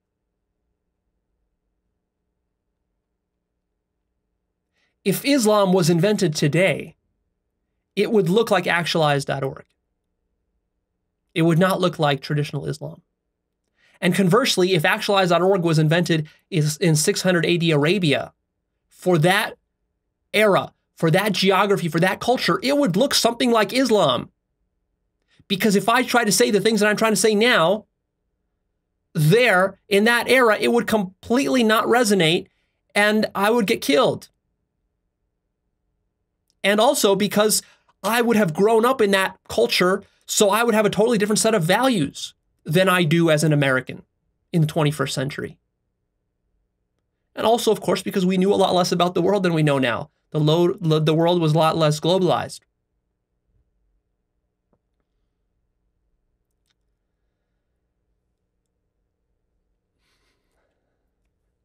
If Islam was invented today, it would look like Actualized.org. It would not look like traditional Islam. And conversely, if Actualized.org was invented in 600 AD Arabia, for that era, for that geography, for that culture, it would look something like Islam. Because if I try to say the things that I'm trying to say now, there, in that era, it would completely not resonate, and I would get killed. And also because I would have grown up in that culture, so I would have a totally different set of values than I do as an American in the 21st century. And also, of course, because we knew a lot less about the world than we know now. The world was a lot less globalized.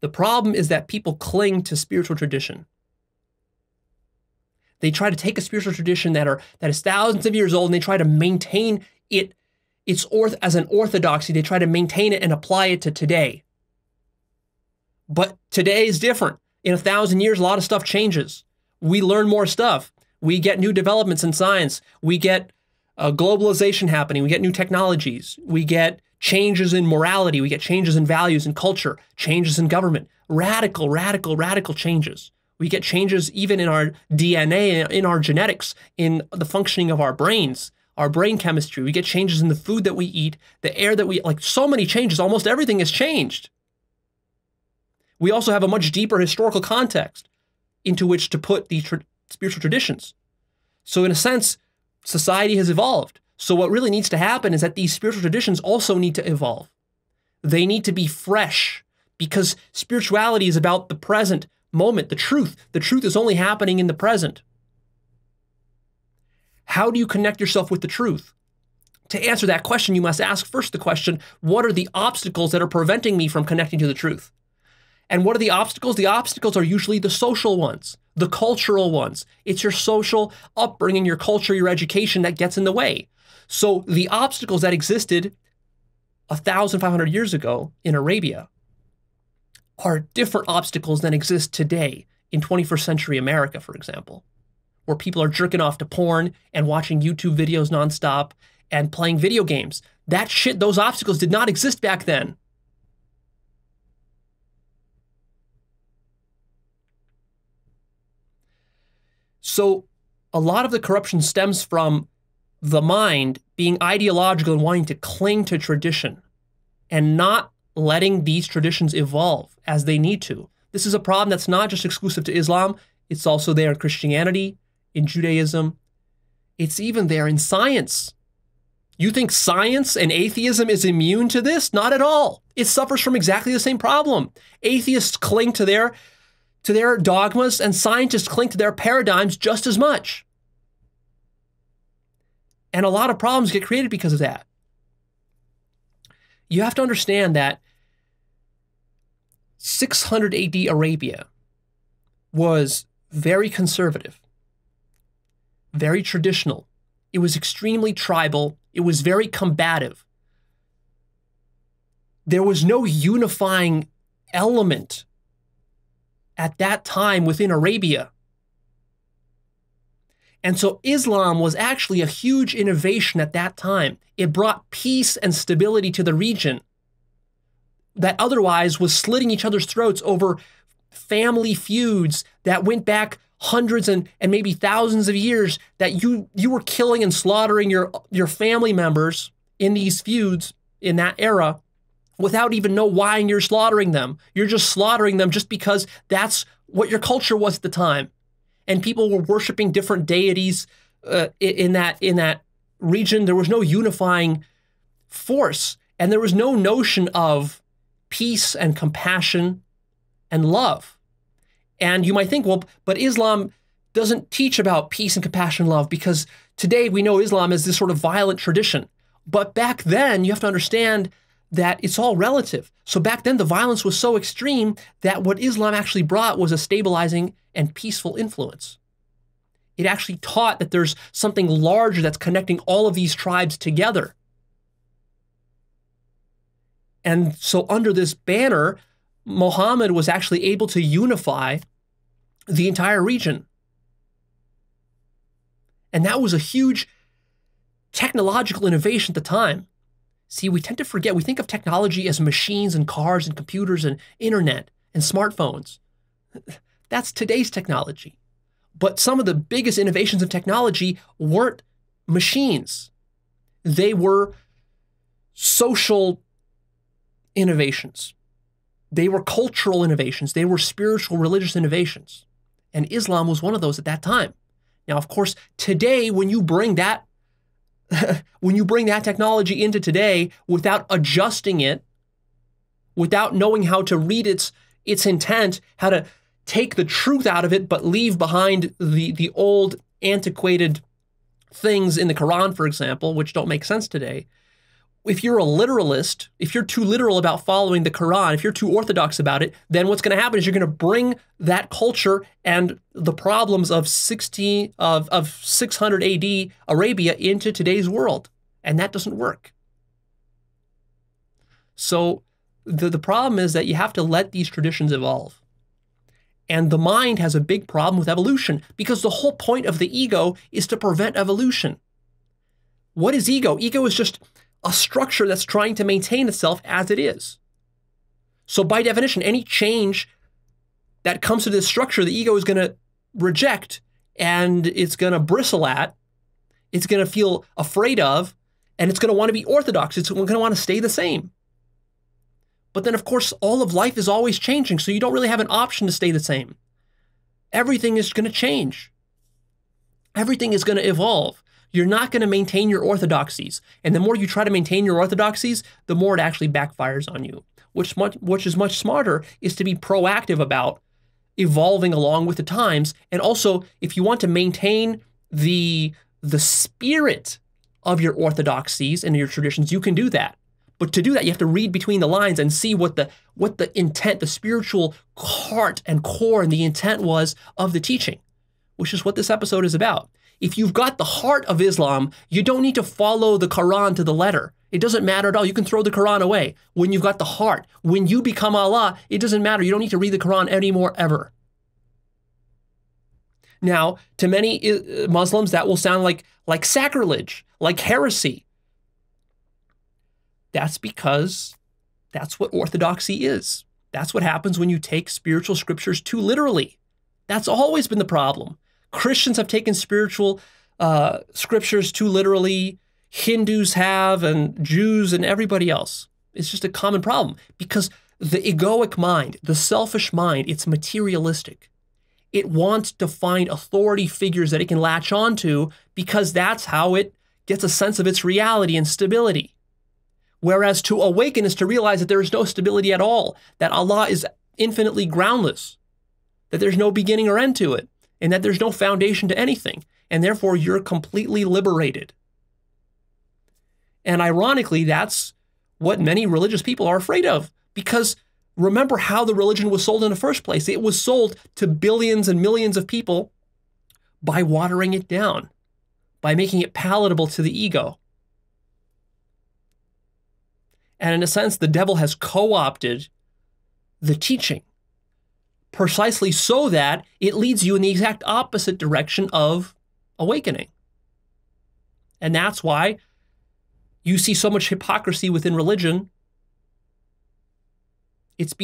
The problem is that people cling to spiritual tradition. They try to take a spiritual tradition that is thousands of years old, and they try to maintain it as an orthodoxy. They try to maintain it and apply it to today. But today is different. In 1,000 years, a lot of stuff changes. We learn more stuff. We get new developments in science. We get globalization happening. We get new technologies. We get changes in morality. We get changes in values and culture, changes in government, radical changes. We get changes even in our DNA, in our genetics, in the functioning of our brains, our brain chemistry. We get changes in the food that we eat, the air that we eat, like so many changes. Almost everything has changed. We also have a much deeper historical context into which to put these spiritual traditions. So in a sense, society has evolved. So what really needs to happen is that these spiritual traditions also need to evolve. They need to be fresh because spirituality is about the present moment, the truth. The truth is only happening in the present. How do you connect yourself with the truth? To answer that question, you must ask first the question, what are the obstacles that are preventing me from connecting to the truth? And what are the obstacles? The obstacles are usually the social ones, the cultural ones. It's your social upbringing, your culture, your education that gets in the way. So the obstacles that existed 1,500 years ago in Arabia are different obstacles than exist today in 21st century America, for example, where people are jerking off to porn and watching YouTube videos nonstop and playing video games. That shit, those obstacles did not exist back then. So a lot of the corruption stems from the mind being ideological and wanting to cling to tradition and not letting these traditions evolve as they need to. This is a problem that's not just exclusive to Islam. It's also there in Christianity, in Judaism. It's even there in science. You think science and atheism is immune to this? Not at all. It suffers from exactly the same problem. Atheists cling to their dogmas, and scientists cling to their paradigms just as much. And a lot of problems get created because of that. You have to understand that 600 AD Arabia was very conservative, very traditional. It was extremely tribal. It was very combative. There was no unifying element at that time within Arabia. And so Islam was actually a huge innovation at that time. It brought peace and stability to the region that otherwise was slitting each other's throats over family feuds that went back hundreds and maybe thousands of years, that you were killing and slaughtering your family members in these feuds in that era without even know why you're slaughtering them. You're just slaughtering them just because that's what your culture was at the time. And people were worshiping different deities in that region. There was no unifying force, and there was no notion of peace and compassion and love. And you might think, well, but Islam doesn't teach about peace and compassion and love, because today we know Islam as this sort of violent tradition. But back then, you have to understand that it's all relative. So back then, the violence was so extreme that what Islam actually brought was a stabilizing and peaceful influence. It actually taught that there's something larger that's connecting all of these tribes together. And so under this banner, Muhammad was actually able to unify the entire region. And that was a huge technological innovation at the time. See, we tend to forget, we think of technology as machines and cars and computers and internet and smartphones. That's today's technology. But some of the biggest innovations in technology weren't machines. They were social innovations. They were cultural innovations. They were spiritual, religious innovations. And Islam was one of those at that time. Now, of course, today, when you bring that technology into today without adjusting it, without knowing how to read its intent, how to take the truth out of it, but leave behind the old, antiquated things in the Quran, for example, which don't make sense today. If you're a literalist, if you're too literal about following the Quran, if you're too orthodox about it, then what's going to happen is you're going to bring that culture and the problems of 600 AD Arabia into today's world. And that doesn't work. So the problem is that you have to let these traditions evolve. And the mind has a big problem with evolution, because the whole point of the ego is to prevent evolution. What is ego? Ego is just a structure that's trying to maintain itself as it is. So by definition, any change that comes to this structure, the ego is going to reject, and it's going to bristle at, it's going to feel afraid of, and it's going to want to be orthodox. It's going to want to stay the same. But then, of course, all of life is always changing, so you don't really have an option to stay the same. Everything is going to change. Everything is going to evolve. You're not going to maintain your orthodoxies. And the more you try to maintain your orthodoxies, the more it actually backfires on you. Which is much smarter is to be proactive about evolving along with the times. And also, if you want to maintain the spirit of your orthodoxies and your traditions, you can do that. But to do that, you have to read between the lines and see what the intent, the spiritual heart and core and the intent was of the teaching, which is what this episode is about. If you've got the heart of Islam, you don't need to follow the Quran to the letter. It doesn't matter at all. You can throw the Quran away. When you've got the heart, when you become Allah, it doesn't matter. You don't need to read the Quran anymore, ever. Now, to many Muslims, that will sound like sacrilege, like heresy. That's because that's what orthodoxy is. That's what happens when you take spiritual scriptures too literally. That's always been the problem. Christians have taken spiritual scriptures too literally. Hindus have, and Jews and everybody else. It's just a common problem because the egoic mind, the selfish mind, it's materialistic. It wants to find authority figures that it can latch onto because that's how it gets a sense of its reality and stability. Whereas to awaken is to realize that there is no stability at all, that Allah is infinitely groundless, that there's no beginning or end to it, and that there's no foundation to anything, and therefore you're completely liberated. And ironically, that's what many religious people are afraid of, because remember how the religion was sold in the first place. It was sold to billions and millions of people by watering it down, by making it palatable to the ego. And in a sense, the devil has co-opted the teaching precisely so that it leads you in the exact opposite direction of awakening. And that's why you see so much hypocrisy within religion. It's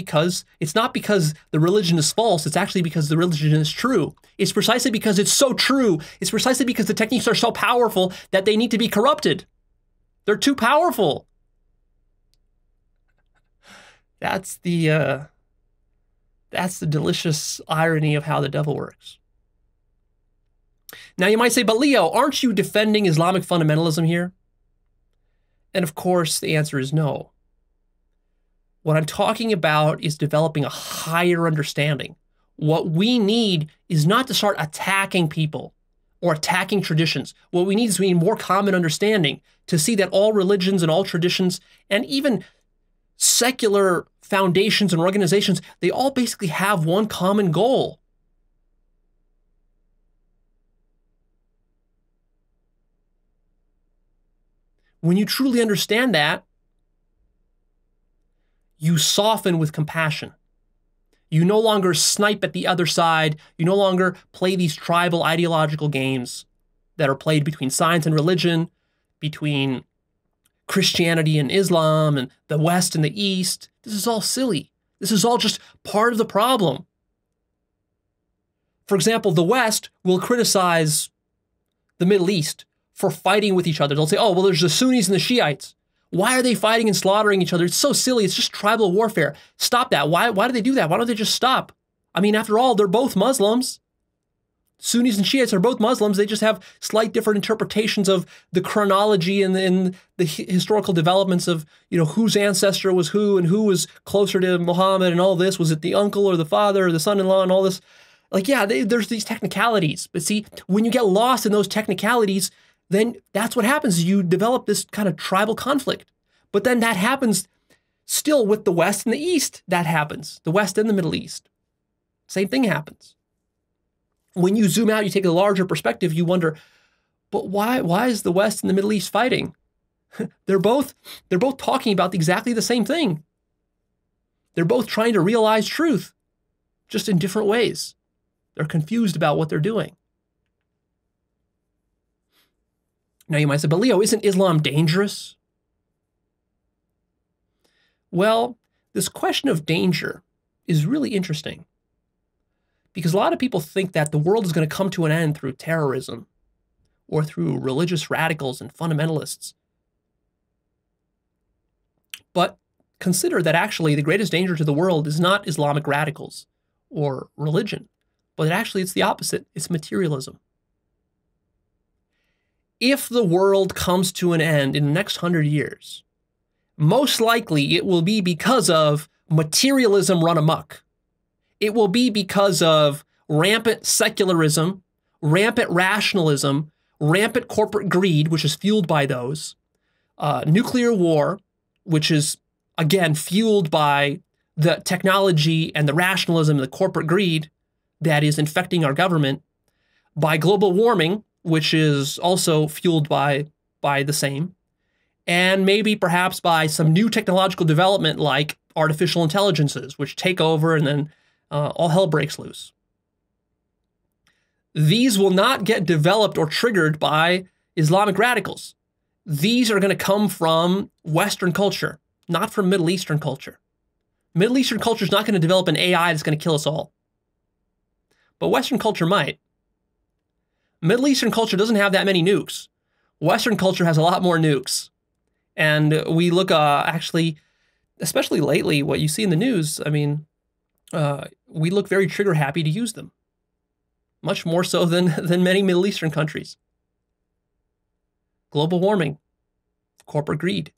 not because the religion is false. It's actually because the religion is true. It's precisely because it's so true. It's precisely because the techniques are so powerful that they need to be corrupted. They're too powerful. That's the delicious irony of how the devil works. Now you might say, but Leo, aren't you defending Islamic fundamentalism here? And of course, the answer is no. What I'm talking about is developing a higher understanding. What we need is not to start attacking people or attacking traditions. What we need is more common understanding to see that all religions and all traditions and even secular foundations and organizations, they all basically have one common goal. When you truly understand that, you soften with compassion. You no longer snipe at the other side. You no longer play these tribal ideological games that are played between science and religion, between Christianity and Islam, and the West and the East. This is all silly. This is all just part of the problem. For example, the West will criticize the Middle East for fighting with each other. They'll say, oh, well, there's the Sunnis and the Shiites. Why are they fighting and slaughtering each other? It's so silly. It's just tribal warfare. Stop that. Why do they do that? Why don't they just stop? I mean, after all, they're both Muslims. Sunnis and Shiites are both Muslims. They just have slight different interpretations of the chronology and the historical developments of, whose ancestor was who and who was closer to Muhammad and all this. Was it the uncle or the father or the son-in-law and all this? There's these technicalities. But see, when you get lost in those technicalities, then that's what happens. You develop this kind of tribal conflict. But then that happens still with the West and the East. That happens. The West and the Middle East. Same thing happens. When you zoom out, you take a larger perspective, you wonder, but why is the West and the Middle East fighting? They're both talking about exactly the same thing. They're both trying to realize truth, just in different ways. They're confused about what they're doing. Now you might say, but Leo, isn't Islam dangerous? Well, this question of danger is really interesting. Because a lot of people think that the world is going to come to an end through terrorism or through religious radicals and fundamentalists. But consider that actually the greatest danger to the world is not Islamic radicals or religion, but actually it's the opposite. It's materialism. If the world comes to an end in the next 100 years, most likely it will be because of materialism run amok. it will be because of rampant secularism, rampant rationalism, rampant corporate greed, which is fueled by those, nuclear war, which is, again, fueled by the technology and the rationalism and the corporate greed that is infecting our government, by global warming, which is also fueled by the same, and maybe perhaps by some new technological development like artificial intelligences, which take over and then all hell breaks loose. These will not get developed or triggered by Islamic radicals. These are going to come from Western culture, not from Middle Eastern culture. Middle Eastern culture is not going to develop an AI that's going to kill us all. But Western culture might. Middle Eastern culture doesn't have that many nukes. Western culture has a lot more nukes. And we look, actually, especially lately, what you see in the news, I mean, we look very trigger happy to use them. Much more so than many Middle Eastern countries. Global warming, corporate greed.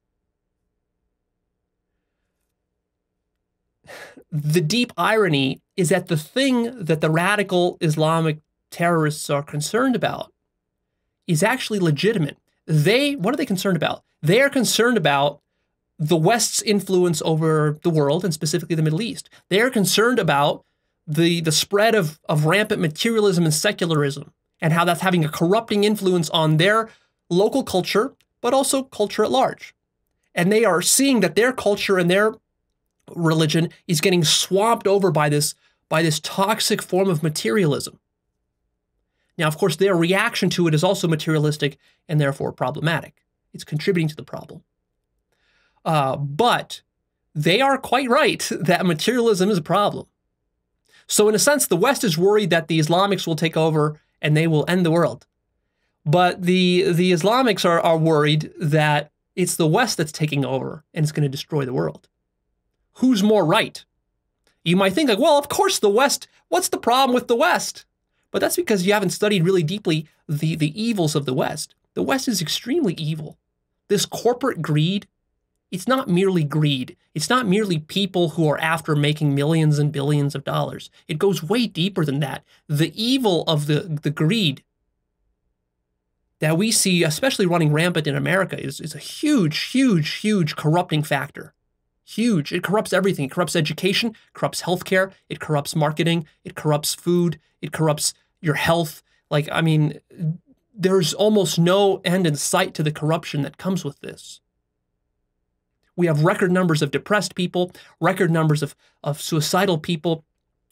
The deep irony is that the thing that the radical Islamic terrorists are concerned about is actually legitimate. What are they concerned about? They are concerned about the West's influence over the world, and specifically the Middle East. They are concerned about the spread of rampant materialism and secularism, and how that's having a corrupting influence on their local culture, but also culture at large. And they are seeing that their culture and their religion is getting swamped over by this toxic form of materialism. Now, of course, their reaction to it is also materialistic and therefore problematic. It's contributing to the problem. But they are quite right that materialism is a problem. So in a sense, the West is worried that the Islamics will take over and they will end the world. But the Islamics are worried that it's the West that's taking over and it's going to destroy the world. Who's more right? You might think like, well, of course the West, what's the problem with the West? But that's because you haven't studied really deeply the evils of the West. The West is extremely evil. This corporate greed, it's not merely greed. It's not merely people who are after making millions and billions of dollars. It goes way deeper than that. The evil of the greed that we see, especially running rampant in America, is a huge, huge, huge corrupting factor. Huge. It corrupts everything. It corrupts education, corrupts healthcare, it corrupts marketing, it corrupts food, it corrupts your health. Like, I mean, there's almost no end in sight to the corruption that comes with this. We have record numbers of depressed people, record numbers of suicidal people,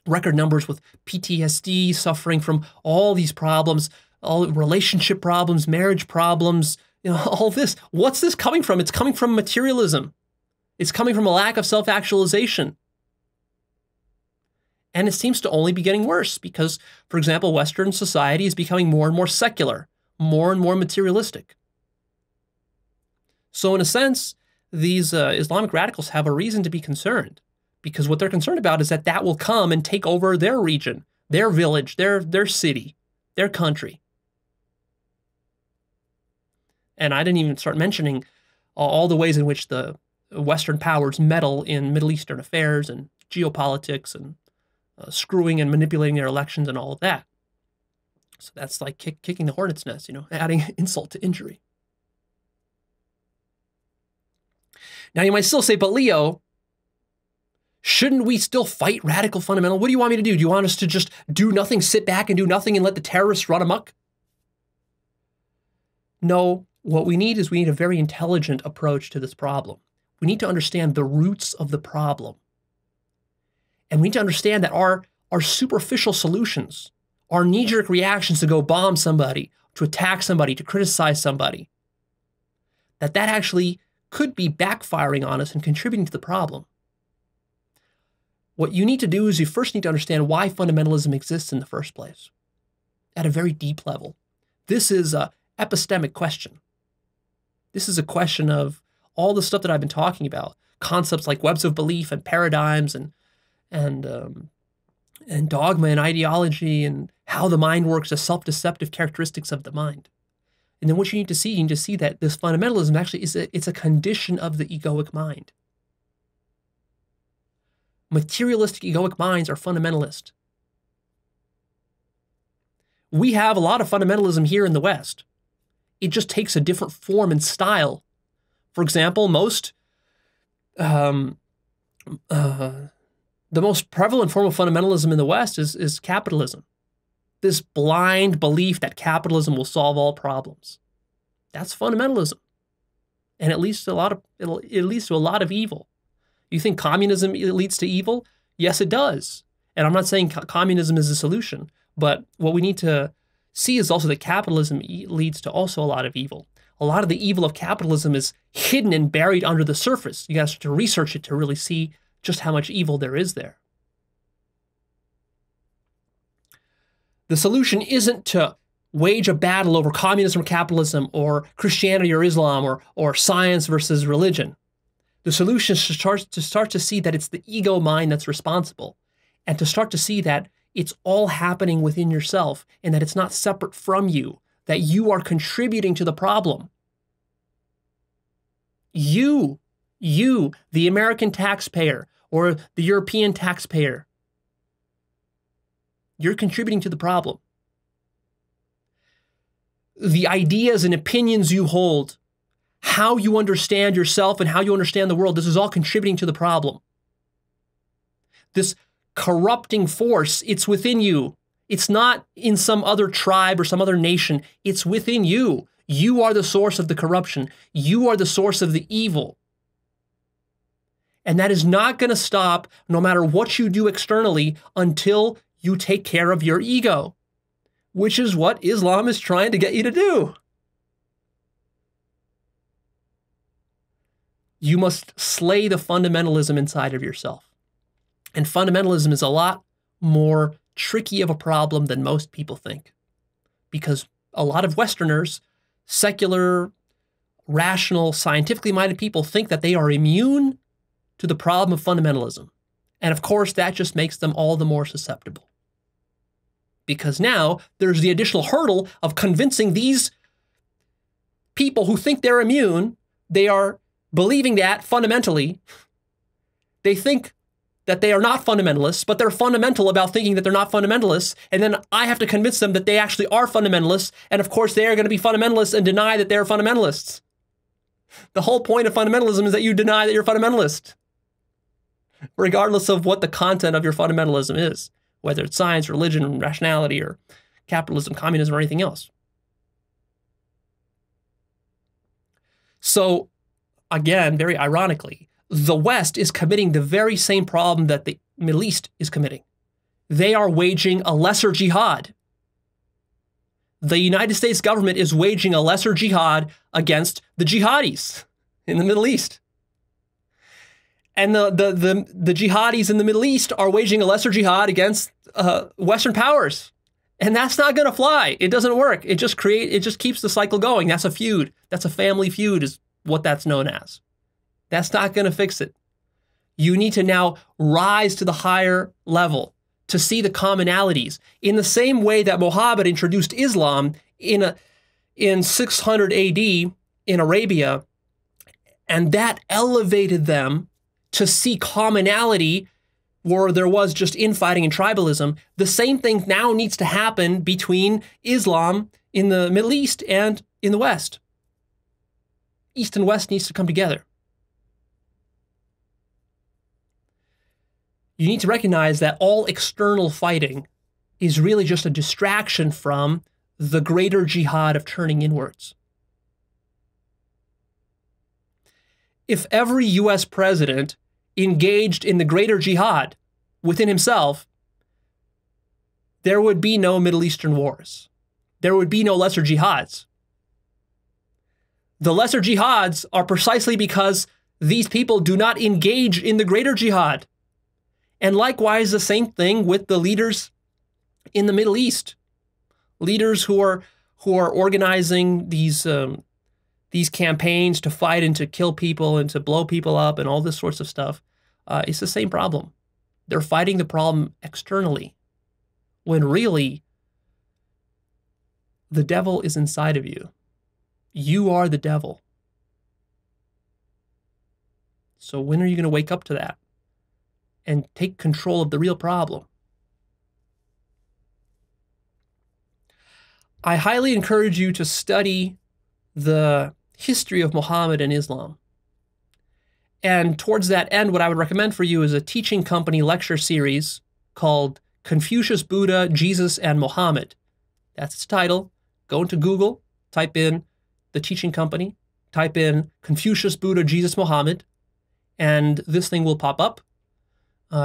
record numbers with PTSD, suffering from all these problems, all relationship problems, marriage problems, all this. What's this coming from? It's coming from materialism. It's coming from a lack of self-actualization. And it seems to only be getting worse because, for example, Western society is becoming more and more secular, more and more materialistic. So in a sense, these Islamic radicals have a reason to be concerned, because what they're concerned about is that will come and take over their region, their village, their city, their country. And I didn't even start mentioning all the ways in which the Western powers meddle in Middle Eastern affairs and geopolitics and screwing and manipulating their elections and all of that. So that's like kicking the hornet's nest, adding insult to injury. Now you might still say, but Leo, shouldn't we still fight radical fundamental? What do you want me to do? Do you want us to just do nothing, sit back and do nothing and let the terrorists run amok? No, what we need is a very intelligent approach to this problem. We need to understand the roots of the problem. And we need to understand that our superficial solutions, our knee-jerk reactions to go bomb somebody, to attack somebody, to criticize somebody, that actually could be backfiring on us and contributing to the problem. What you need to do is you first need to understand why fundamentalism exists in the first place, at a very deep level. This is an epistemic question. This is a question of all the stuff that I've been talking about, concepts like webs of belief and paradigms and dogma and ideology and how the mind works, the self-deceptive characteristics of the mind. And then what you need to see that this fundamentalism actually it's a condition of the egoic mind. Materialistic, egoic minds are fundamentalist. We have a lot of fundamentalism here in the West. It just takes a different form and style. For example, the most prevalent form of fundamentalism in the West is capitalism. This blind belief that capitalism will solve all problems. That's fundamentalism. And it leads to a lot of evil. You think communism leads to evil? Yes, it does. And I'm not saying communism is a solution, but what we need to see is also that capitalism leads to also a lot of evil. A lot of the evil of capitalism is hidden and buried under the surface. You guys have to research it to really see just how much evil there is there. The solution isn't to wage a battle over communism or capitalism or Christianity or Islam or science versus religion. The solution is to start to see that it's the ego mind that's responsible, and to start to see that it's all happening within yourself and that it's not separate from you, that you are contributing to the problem. You, the American taxpayer or the European taxpayer, you're contributing to the problem. The ideas and opinions you hold, how you understand yourself and how you understand the world, this is all contributing to the problem. This corrupting force, it's within you. It's not in some other tribe or some other nation. It's within you. You are the source of the corruption. You are the source of the evil. And that is not going to stop no matter what you do externally until you take care of your ego, which is what Islam is trying to get you to do. You must slay the fundamentalism inside of yourself. And fundamentalism is a lot more tricky of a problem than most people think, because a lot of Westerners, secular, rational, scientifically minded people think that they are immune to the problem of fundamentalism. And of course, that just makes them all the more susceptible. Because now there's the additional hurdle of convincing these people who think they're immune, they are believing that fundamentally, they think that they are not fundamentalists, but they're fundamental about thinking that they're not fundamentalists. And then I have to convince them that they actually are fundamentalists. And of course, they are going to be fundamentalists and deny that they're fundamentalists. The whole point of fundamentalism is that you deny that you're a fundamentalist, regardless of what the content of your fundamentalism is, whether it's science, religion, rationality, or capitalism, communism, or anything else. So, again, very ironically, the West is committing the very same problem that the Middle East is committing. They are waging a lesser jihad. The United States government is waging a lesser jihad against the jihadis in the Middle East. And the jihadis in the Middle East are waging a lesser jihad against Western powers. And that's not going to fly. It doesn't work. It just keeps the cycle going. That's a feud. That's a family feud is what that's known as. That's not going to fix it. You need to now rise to the higher level to see the commonalities. In the same way that Muhammad introduced Islam in 600 AD in Arabia, and that elevated them to see commonality where there was just infighting and tribalism, the same thing now needs to happen between Islam in the Middle East and in the West. East and West needs to come together. You need to recognize that all external fighting is really just a distraction from the greater jihad of turning inwards. If every US president engaged in the greater jihad within himself, there would be no Middle Eastern wars. There would be no lesser jihads. The lesser jihads are precisely because these people do not engage in the greater jihad. And likewise, the same thing with the leaders in the Middle East, leaders who are organizing these campaigns to fight and to kill people and to blow people up and all this sorts of stuff. It's the same problem. They're fighting the problem externally, when really the devil is inside of you. You are the devil. So when are you going to wake up to that? and take control of the real problem. I highly encourage you to study the history of Muhammad and Islam. And towards that end, what I would recommend for you is a teaching company lecture series called Confucius, Buddha, Jesus, and Muhammad. That's its title. Go into Google, type in the teaching company, type in Confucius, Buddha, Jesus, Muhammad, and this thing will pop up.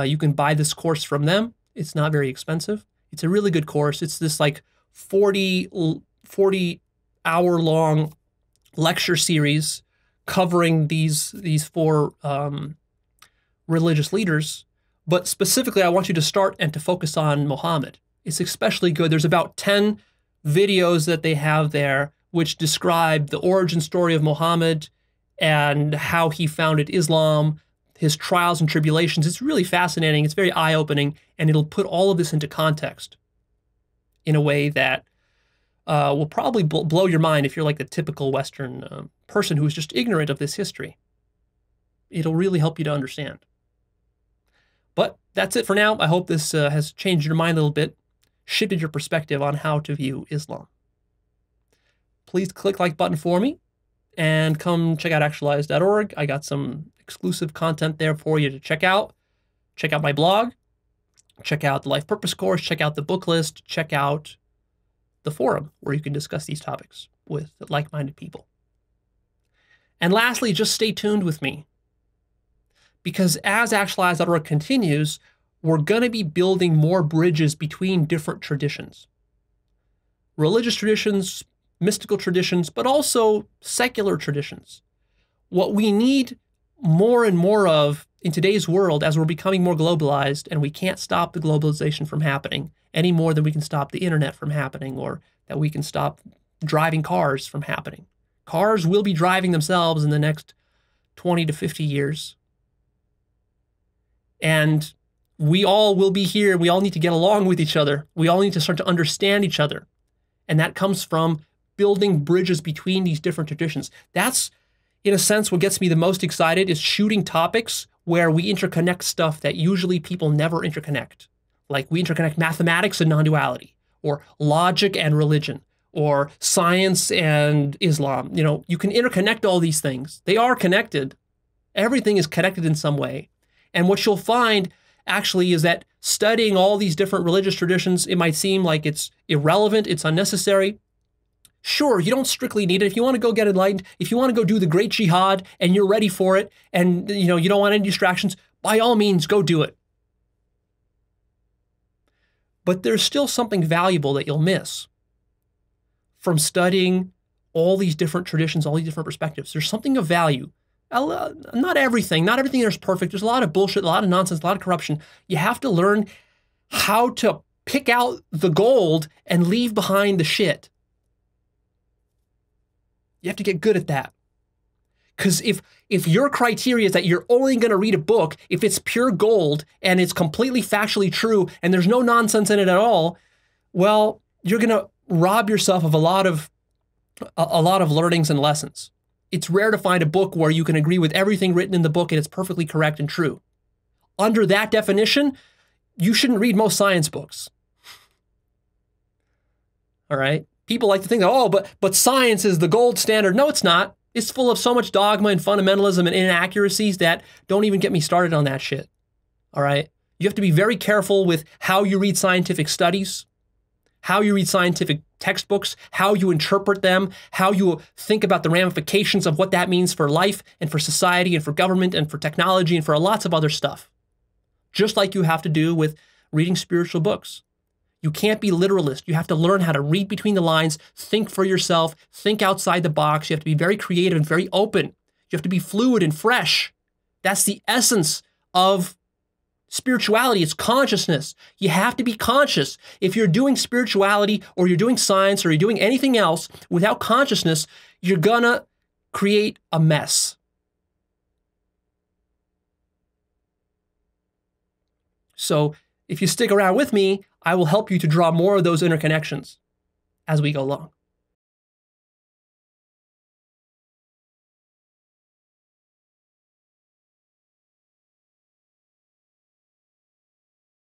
You can buy this course from them. It's not very expensive. It's a really good course. It's this like 40-hour-long lecture series covering these four religious leaders. But specifically, I want you to start and to focus on Muhammad. It's especially good. There's about 10 videos that they have there which describe the origin story of Muhammad and how he founded Islam, his trials and tribulations. It's really fascinating. It's very eye-opening, and it'll put all of this into context in a way that will probably blow your mind if you're like the typical Western person who's just ignorant of this history. It'll really help you to understand. But that's it for now. I hope this has changed your mind a little bit, shifted your perspective on how to view Islam. Please click like button for me and come check out Actualized.org. I got some exclusive content there for you to check out. Check out my blog. Check out the Life Purpose course. Check out the book list. Check out the forum where you can discuss these topics with like-minded people. And lastly, just stay tuned with me, because as Actualized.org continues, we're going to be building more bridges between different traditions. Religious traditions, mystical traditions, but also secular traditions. What we need more and more of in today's world, as we're becoming more globalized, and we can't stop the globalization from happening any more than we can stop the internet from happening, or that we can stop driving cars from happening. Cars will be driving themselves in the next 20 to 50 years. And we all will be here. We all need to get along with each other. We all need to start to understand each other. And that comes from building bridges between these different traditions. That's, in a sense, what gets me the most excited, is shooting topics where we interconnect stuff that usually people never interconnect. Like we interconnect mathematics and non-duality, or logic and religion, or science and Islam. You know, you can interconnect all these things. They are connected. Everything is connected in some way. And what you'll find actually is that studying all these different religious traditions, it might seem like it's irrelevant, it's unnecessary. Sure, you don't strictly need it. If you want to go get enlightened, if you want to go do the great jihad and you're ready for it, and you don't want any distractions, by all means, go do it. But there's still something valuable that you'll miss from studying all these different traditions, all these different perspectives. There's something of value. Not everything is perfect. There's a lot of bullshit, a lot of nonsense, a lot of corruption. You have to learn how to pick out the gold and leave behind the shit. You have to get good at that. Because if your criteria is that you're only going to read a book if it's pure gold and it's completely factually true and there's no nonsense in it at all, well, you're going to rob yourself of a lot of learnings and lessons. It's rare to find a book where you can agree with everything written in the book and it's perfectly correct and true. Under that definition, you shouldn't read most science books. All right? People like to think, oh, but science is the gold standard. No, it's not. It's full of so much dogma and fundamentalism and inaccuracies that don't even get me started on that shit. All right? You have to be very careful with how you read scientific studies, how you read scientific textbooks, how you interpret them, how you think about the ramifications of what that means for life and for society and for government and for technology and for lots of other stuff. Just like you have to do with reading spiritual books. You can't be literalist. You have to learn how to read between the lines, think for yourself, think outside the box. You have to be very creative and very open. You have to be fluid and fresh. That's the essence of spirituality. It's consciousness. You have to be conscious. If you're doing spirituality or you're doing science or you're doing anything else without consciousness, you're gonna create a mess. So if you stick around with me, I will help you to draw more of those interconnections as we go along.